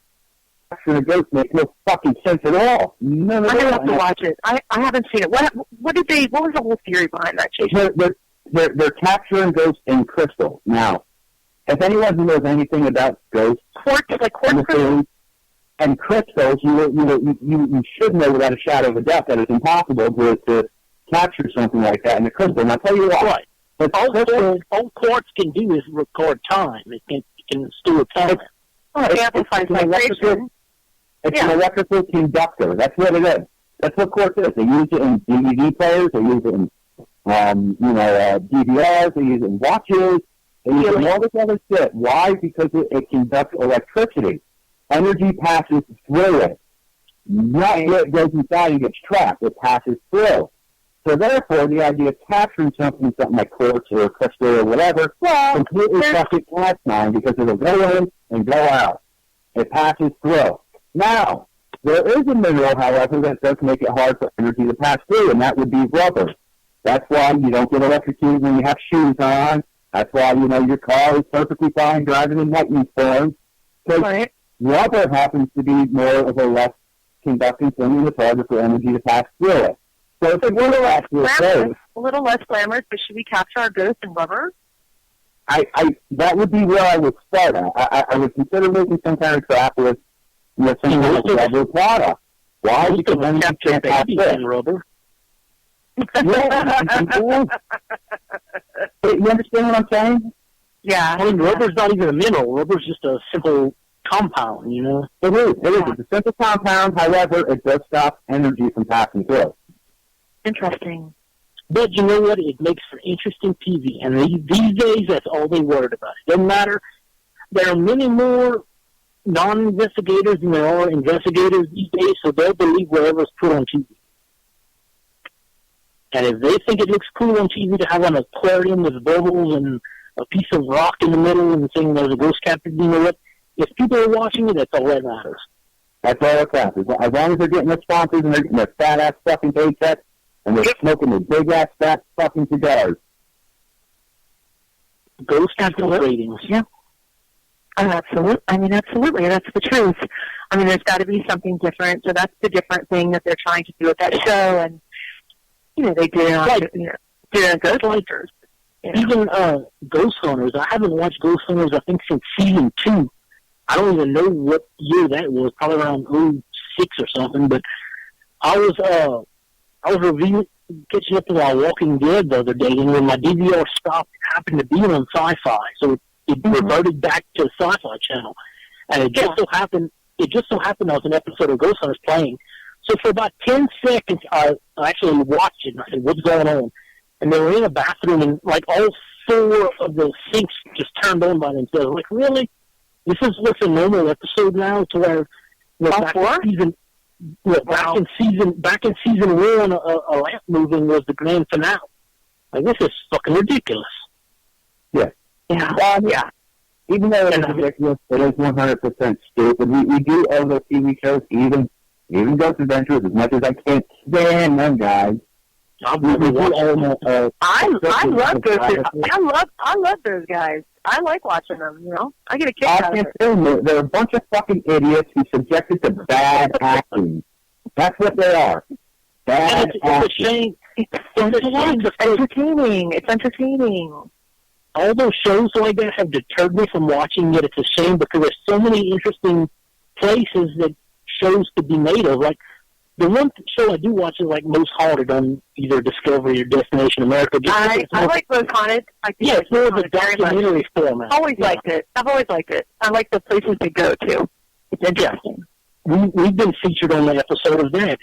[SPEAKER 3] Capturing a ghost makes no fucking sense at all. None of
[SPEAKER 1] I'm gonna have to watch it. I haven't seen it. What was the whole theory behind that, Jason?
[SPEAKER 3] They're capturing ghosts in crystal. Now, if anyone who knows anything about ghosts,
[SPEAKER 1] Quartz crystals?
[SPEAKER 3] And crystals, you should know without a shadow of a doubt that it's impossible to capture something like that in a crystal. And I'll tell you why.
[SPEAKER 2] All quartz can do is record time. It can store time.
[SPEAKER 1] It amplifies vibration.
[SPEAKER 3] It's an electrical conductor. That's what it is. That's what quartz is. They use it in DVD players. They use it in, DVRs. They use it in watches. They use it in all this other shit. Why? Because it conducts electricity. Energy passes through it. Not what goes inside and gets trapped. It passes through. So therefore, the idea of capturing something like quartz or crystal or whatever, completely fucking asinine because it'll go in and go out. It passes through. Now, there is a mineral, however, that does make it hard for energy to pass through, and that would be rubber. That's why you don't get electrocuted when you have shoes on. That's why, your car is perfectly fine driving in lightning storms. Because rubber happens to be more of a less conducting thing, and it's harder for energy to pass through it. So it's a
[SPEAKER 1] little less glamorous, but should we capture our ghosts in rubber?
[SPEAKER 3] That would be where I would start at. I would consider making some kind of trap with some kind of rubber product. Why? Because then you can't
[SPEAKER 2] baby in rubber.
[SPEAKER 3] Yeah. You understand what I'm saying?
[SPEAKER 1] Yeah.
[SPEAKER 2] I mean, rubber's not even a mineral. Rubber's just a simple compound,
[SPEAKER 3] It is. It's a simple compound. However, it does stop energy from passing through.
[SPEAKER 1] Interesting.
[SPEAKER 2] But you know what? It makes for interesting TV. And these days, that's all they worried about. It doesn't matter. There are many more non-investigators than there are investigators these days, so they'll believe whatever's put on TV. And if they think it looks cool on TV to have an aquarium with bubbles and a piece of rock in the middle and saying there's a ghost captain, you know what? If people are watching it, that's all that matters.
[SPEAKER 3] That's all that matters. As long as they're getting their sponsors and they're getting their fat-ass fucking paychecks, and they're smoking their big-ass fat fucking cigars.
[SPEAKER 2] Ghost captain ratings.
[SPEAKER 1] Yeah. Absolutely. I mean, absolutely. That's the truth. I mean, there's got to be something different. So that's the different thing that they're trying to do with that show. And, they did it on Ghost Hunters.
[SPEAKER 2] Even Ghost Hunters. I haven't watched Ghost Hunters, I think, since season 2. I don't even know what year that was. Probably around 06 or something. But I was catching up to our Walking Dead the other day, and when my DVR stopped, it happened to be on Sci-Fi, so it reverted back to the Sci-Fi channel. And it just so happened there was an episode of Ghost Hunters playing. So for about 10 seconds, I actually watched it, and I said, what's going on? And they were in a bathroom, and, like, all 4 of the sinks just turned on by themselves. Like, really? This is what's a normal episode now, to where, back in season 1, a lamp moving was the grand finale. Like, this is fucking ridiculous.
[SPEAKER 3] Yeah.
[SPEAKER 1] Yeah.
[SPEAKER 3] Even though it is ridiculous, it is 100% stupid. We do all those TV shows, even Ghost Adventures, as much as I can't stand them guys.
[SPEAKER 1] I love those guys. I like watching them, you know. I get a kick out of it.
[SPEAKER 3] They're a bunch of fucking idiots who subjected to bad acting. That's what they are. Bad acting.
[SPEAKER 2] It's a shame.
[SPEAKER 1] It's entertaining. It's entertaining.
[SPEAKER 2] All those shows like that have deterred me from watching it. It's a shame because there's so many interesting places that shows could be made of. Like, the one show I do watch is, like, Most Haunted on either Discovery or Destination America.
[SPEAKER 1] I like Most Haunted.
[SPEAKER 2] Yeah, it's more of a documentary format.
[SPEAKER 1] I've always liked it. I like the places they go to. It's interesting.
[SPEAKER 2] We've been featured on an episode of that.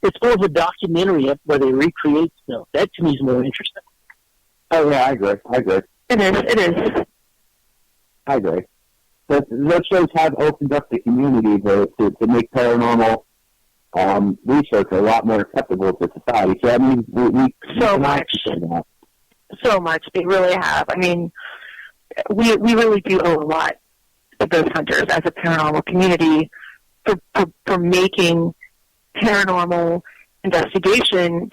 [SPEAKER 2] It's more of a documentary where they recreate stuff. That, to me, is more interesting.
[SPEAKER 3] Oh, yeah, I agree.
[SPEAKER 1] It is.
[SPEAKER 3] I agree. But those shows have opened up the community to make paranormal research a lot more acceptable to society. So, I mean, we
[SPEAKER 1] so much. They really have. I mean, we really do owe a lot to those hunters as a paranormal community for making paranormal investigation,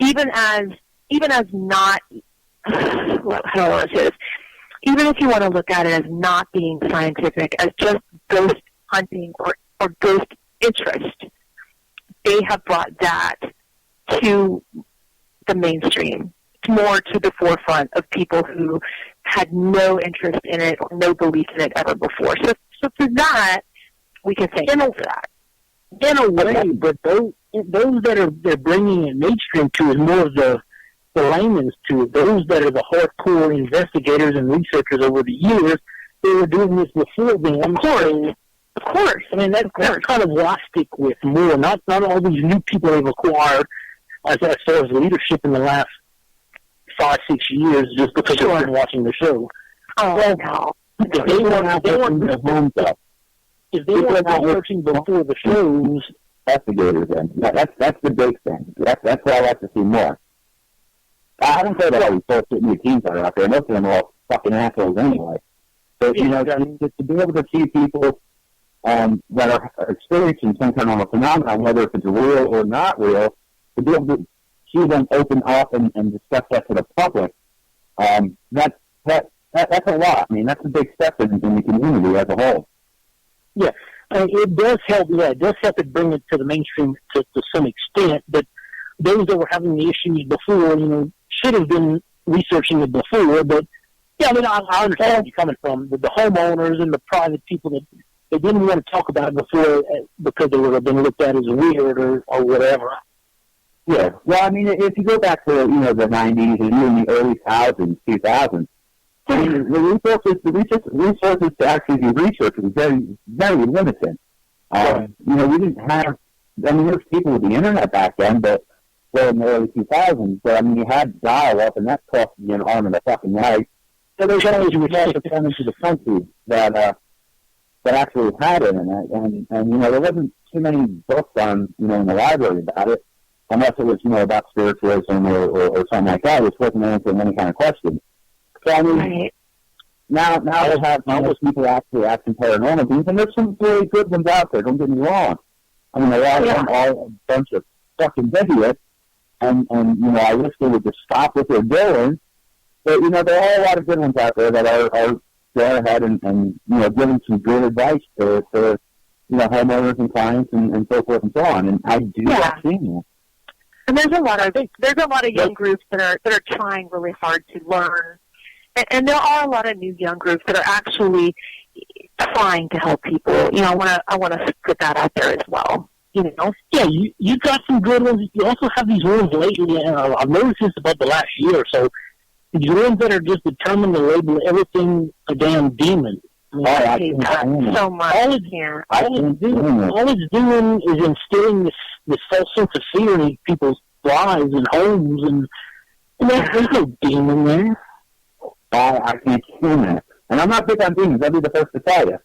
[SPEAKER 1] even as not, how do I want to say this? Even if you want to look at it as not being scientific, as just ghost hunting or ghost interest, they have brought that to the mainstream, more to the forefront of people who had no interest in it or no belief in it ever before. So for that, we can thank them for that.
[SPEAKER 2] In a way, but those that they're bringing it mainstream to is more of the layman's to it. Those that are the hardcore investigators and researchers over the years, they were doing this before them. Of course. I mean, that's kind of what I stick with more. Not all these new people they've acquired as far as leadership in the last 5-6 years just because they've been watching the show.
[SPEAKER 1] Oh,
[SPEAKER 2] well,
[SPEAKER 1] no.
[SPEAKER 2] If they weren't researching before the shows,
[SPEAKER 3] investigators, then that's the big thing. That's what I like to see more. I don't say that all these bullshit new teams are out there. Most of them are all fucking assholes anyway. So, you know, to be able to see people that are experiencing some kind of a phenomenon, whether if it's real or not real, to be able to see them open up and discuss that to the public, that's a lot. I mean, that's a big step in the community as a whole.
[SPEAKER 2] Yeah, it does help. Yeah, it does help to bring it to the mainstream to some extent. But those that were having the issues before, you know, should have been researching it before. But yeah, I mean, I understand where you're coming from. The homeowners and the private people that they didn't want to talk about it before because they would have been looked at as weird or whatever.
[SPEAKER 3] Yeah, well, I mean, if you go back to the 90s and even the early 2000s. I mean, the resources to actually do research was very, very limited. We didn't have. I mean, there's people with the internet back then, but in the early 2000s. But I mean, you had dial-up, and that cost you an arm and a fucking leg. So there's only a small percentage of the country that actually had internet, and there wasn't too many books on in the library about it, unless it was about spiritualism or something like that, which wasn't answering any kind of question. So I mean,
[SPEAKER 1] right.
[SPEAKER 3] now they have most people actually asking paranormal things, and there's some really good ones out there. Don't get me wrong. I mean, a lot of them are a bunch of fucking idiots, and I wish they would just stop what they're doing. But there are a lot of good ones out there that are going ahead and giving some good advice to homeowners and clients and so forth and so on. And I do like seeing that.
[SPEAKER 1] And there's a lot of young groups that are trying really hard to learn. And there are a lot of new young groups that are actually trying to help people. I want to put that out there as well.
[SPEAKER 2] Yeah, you got some good ones. You also have these ones lately, and I've noticed this about the last year or so. These ones that are just determined to label everything a damn demon.
[SPEAKER 1] I hate that so much.
[SPEAKER 2] All it's doing is instilling this false sense of fear in people's lives and homes, and there's no demon there.
[SPEAKER 3] I can't stand that. And I'm not big on demons. I'll be the first to tell you.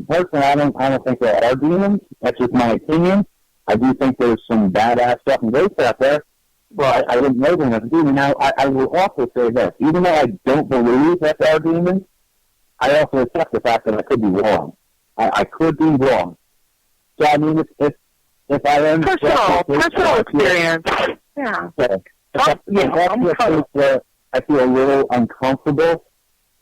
[SPEAKER 3] Personally, I don't think there are demons. That's just my opinion. I do think there's some badass stuff and ghosts out there. Well, I wouldn't label them as a demon. Now, I will also say this. Even though I don't believe that there are demons, I also accept the fact that I could be wrong. I could be wrong. So, I mean, if I am...
[SPEAKER 1] Personal experience. Yeah.
[SPEAKER 3] If I feel a little uncomfortable,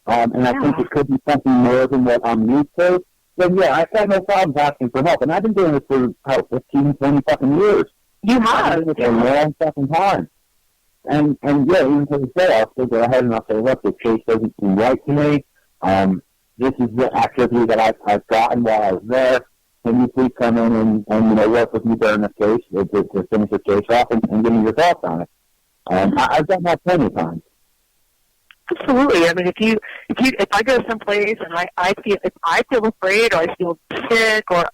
[SPEAKER 3] and I think it could be something more than what I'm used to, then yeah, I've got no problems asking for help. And I've been doing this for, 15, 20 fucking years.
[SPEAKER 1] You have.
[SPEAKER 3] I've been doing this for a long fucking time. And yeah, even to this day, I'll still go ahead and I'll say, look, this case doesn't seem right to me. This is the activity that I've gotten while I was there. Can you please come in and work with me during this case to finish the case off and give me your thoughts on it? I've done that plenty of times.
[SPEAKER 1] Absolutely. I mean, if I go someplace and I feel afraid or I feel sick or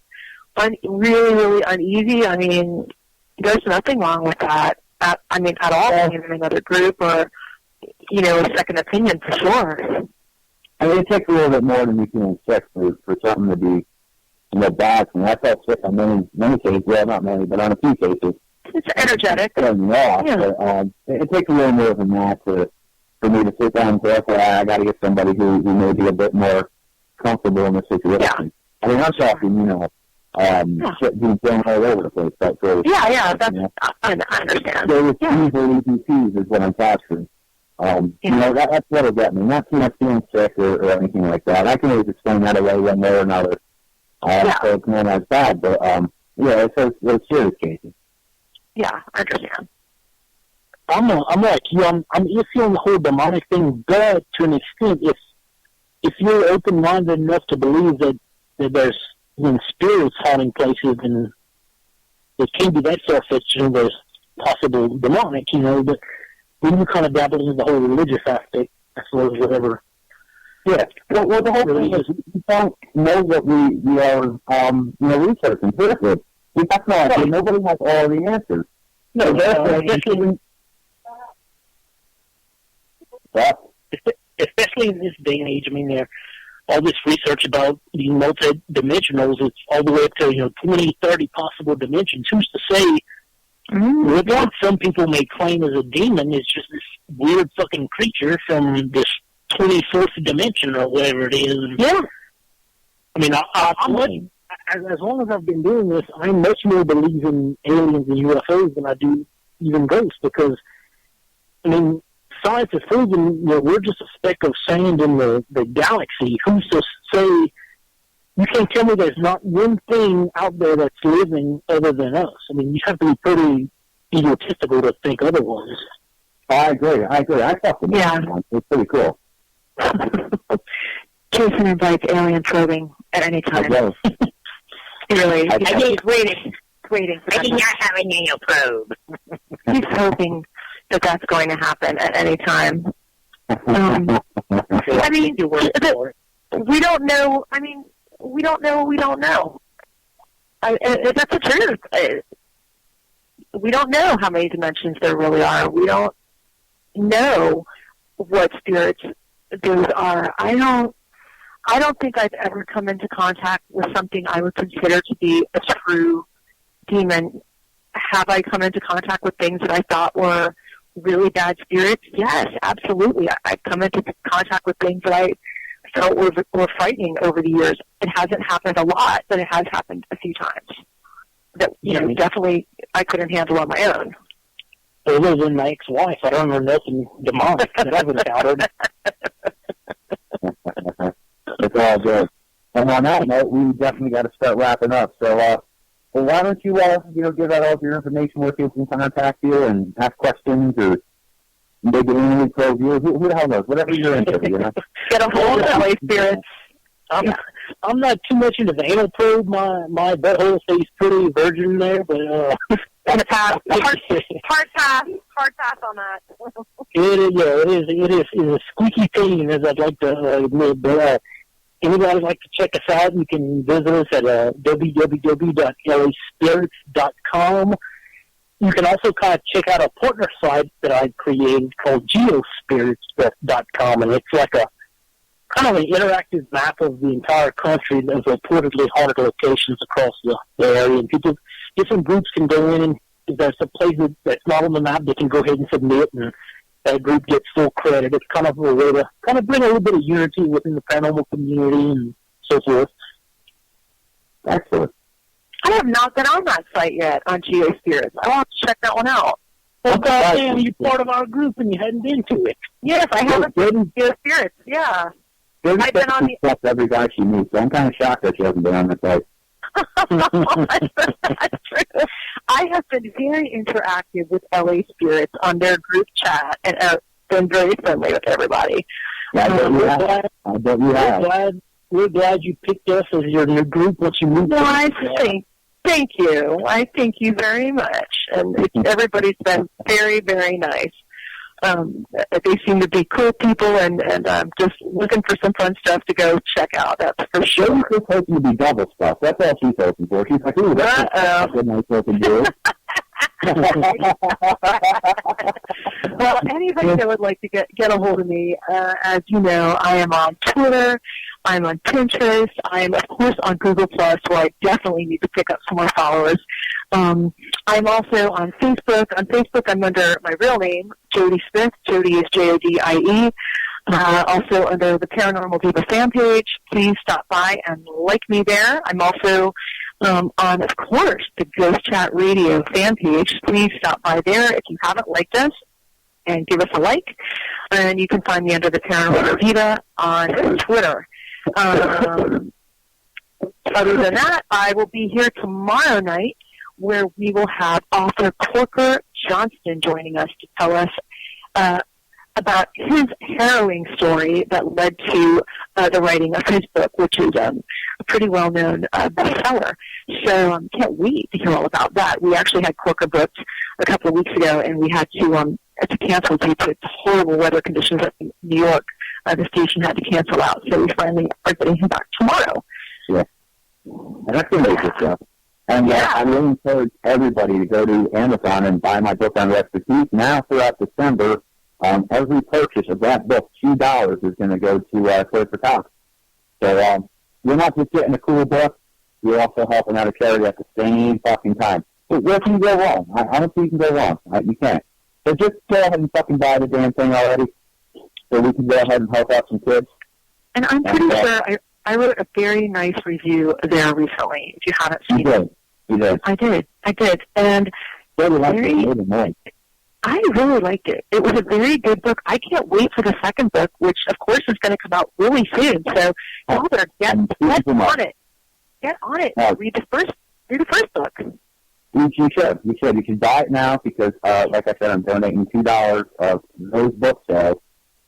[SPEAKER 1] really, really uneasy, I mean, there's nothing wrong with that. At all, being in another group or, a second opinion for sure.
[SPEAKER 3] I mean, it takes a little bit more than me feeling sick for something to be, bad. I mean, I felt sick on many cases. Well, not many, but on a few cases.
[SPEAKER 1] It's energetic.
[SPEAKER 3] But, it takes a little more than that for me to sit down and say, okay, I got to get somebody who may be a bit more comfortable in the situation.
[SPEAKER 1] Yeah.
[SPEAKER 3] I mean, I'm talking, shit being thrown all over the place. That's I understand. So it's easily EPs is what I'm capturing. That's what'll get me. Not too much feeling sick or anything like that. I can always explain that away one way or another. So it's not as bad, but it's serious cases.
[SPEAKER 1] Yeah, I understand.
[SPEAKER 2] I'm like you. I'm iffy on the whole demonic thing, but to an extent, if you're open-minded enough to believe that there's spirits haunting places, and it can't be that far-fetched, there's possible demonic, but when you kind of dabble into the whole religious aspect, as well as whatever. Yeah. Well, the whole thing is we don't know what we are, researching. We have no idea. Nobody has all the answers. No, especially in this day and age. I mean, all this research about these multi-dimensionals, it's all the way up to 20, 30 possible dimensions. Who's to say what some people may claim as a demon is just this weird fucking creature from this 24th dimension or whatever it is?
[SPEAKER 1] Yeah.
[SPEAKER 2] I mean, as long as I've been doing this, I much more believe in aliens and UFOs than I do even ghosts, because, I mean, science has proven we're just a speck of sand in the galaxy. Who's to say? You can't tell me there's not one thing out there that's living other than us. I mean, you have to be pretty egotistical to think otherwise.
[SPEAKER 3] I agree. I thought the it's pretty cool.
[SPEAKER 1] Jason invites alien probing at any time. Really, he's waiting. I do not have an anal probe. He's hoping that's going to happen at any time. I mean, we don't know. I mean, we don't know. We don't know. That's the truth. We don't know how many dimensions there really are. We don't know what spirits those are. I don't think I've ever come into contact with something I would consider to be a true demon. Have I come into contact with things that I thought were really bad spirits? Yes, absolutely. I've come into contact with things that I felt were frightening over the years. It hasn't happened a lot, but it has happened a few times. That definitely I couldn't handle on my own.
[SPEAKER 2] Other than my ex-wife, I don't know nothing demonic that I've encountered.
[SPEAKER 3] It's all good. And on that note, we definitely got to start wrapping up. So, why don't you, give out all of your information where people can contact you and ask questions or maybe an probe you. Who the hell knows? Whatever you're into,
[SPEAKER 1] Get a hold of LA spirits.
[SPEAKER 2] I'm not too much into the anal probe. My butthole stays pretty virgin there, but
[SPEAKER 1] and a pass. Hard pass on that.
[SPEAKER 2] It is a squeaky clean, as I'd like to admit. But anybody would like to check us out, you can visit us at www.laspirits.com. You can also kind of check out a partner site that I created called geospirits.com, and it's like a kind of an interactive map of the entire country of reportedly haunted locations across the area. And people, different groups can go in, and if there's a place that's not on the map, they can go ahead and submit, and that group gets full credit. It's kind of a way to kind of bring a little bit of unity within the paranormal community and so forth.
[SPEAKER 3] Excellent.
[SPEAKER 1] I have not been on that site yet, on GeoSpirits. I want to check that one out.
[SPEAKER 2] Well, goddamn, you're part of our group and you hadn't been to it.
[SPEAKER 1] Yes, I haven't been on GeoSpirits, yeah.
[SPEAKER 3] I've been on the... every guy she meets, so I'm kind of shocked that she hasn't been on the site.
[SPEAKER 1] That's true. I have been very interactive with LA Spirits on their group chat and been very friendly with everybody.
[SPEAKER 2] We're glad you picked us as your new group once you moved.
[SPEAKER 1] Well, thank you. I thank you very much. And everybody's been very, very nice. They seem to be cool people, and I'm just looking for some fun stuff to go check out. That's for sure.
[SPEAKER 3] She's just hoping to be double stuff. That's all she's hoping for. She's like, ooh, that's a nice open door.
[SPEAKER 1] Well, anybody that would like to get a hold of me, as you know, I am on Twitter, I'm on Pinterest, I am, of course, on Google+, so I definitely need to pick up some more followers. I'm also on Facebook. On Facebook, I'm under my real name, Jodi Smith. Jodi is Jodie. Also under the Paranormal Diva fan page. Please stop by and like me there. I'm also on, of course, the Ghost Chat Radio fan page. Please stop by there if you haven't liked us and give us a like. And you can find me under the Paranormal Diva on Twitter. Other than that, I will be here tomorrow night where we will have author Corker Johnston joining us to tell us about his harrowing story that led to the writing of his book, which is a pretty well-known bestseller. So can't wait to hear all about that. We actually had Corker booked a couple of weeks ago, and we had to cancel due to horrible weather conditions in New York. The station had to cancel out, so we finally are getting him back tomorrow.
[SPEAKER 3] Yeah. And that's going to be good stuff. And I really encourage everybody to go to Amazon and buy my book on expertise. Now, throughout December, every purchase of that book, $2 is going to go to Toys for Tots. So you're not just getting a cool book, you're also helping out a charity at the same fucking time. But where can you go wrong? I don't think you can go wrong. You can't. So just go ahead and fucking buy the damn thing already so we can go ahead and help out some kids.
[SPEAKER 1] And I'm pretty sure I wrote a very nice review there recently, if you haven't seen it.
[SPEAKER 3] You did.
[SPEAKER 1] I did. And I really liked it. It was a very good book. I can't wait for the second book, which, of course, is going to come out really soon. So y'all better get on it. Get on it. Read the first book.
[SPEAKER 3] You should. You should buy it now because, like I said, I'm donating $2 of those book sales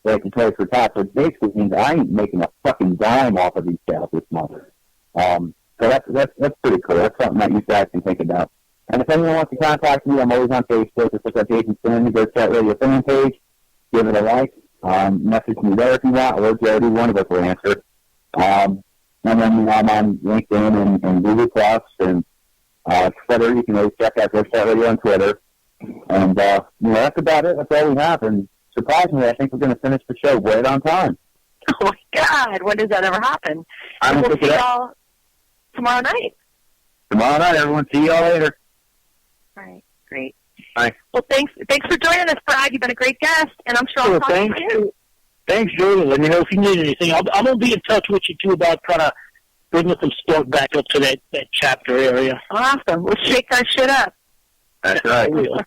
[SPEAKER 3] so I can Toys for Tots. So it basically means I ain't making a fucking dime off of these sales this month. So that's pretty cool. That's something that you guys can think about. And if anyone wants to contact me, I'm always on Facebook. Just look up Jason Stanton, Ghost Chat Radio fan page. Give it a like. Message me there if you want, or Jodi, one of us will answer. And then I'm on LinkedIn and Google Plus and Twitter. You can always check out Ghost Chat Radio on Twitter. And that's about it. That's all we have. And surprisingly, I think we're going to finish the show right on time.
[SPEAKER 1] Oh my God! When does that ever happen? We'll see y'all tomorrow night.
[SPEAKER 3] Tomorrow night, everyone. See y'all later.
[SPEAKER 1] All right, great.
[SPEAKER 3] Bye.
[SPEAKER 1] Well, thanks for joining us, Brad. You've been a great guest, and I'm sure I'll talk to you soon.
[SPEAKER 2] Thanks, Jodi. Let me know if you need anything. I'm going to be in touch with you, too, about trying to bringing some sport back up to that chapter area.
[SPEAKER 1] Awesome. We'll shake our shit up.
[SPEAKER 3] That's right.
[SPEAKER 1] All right.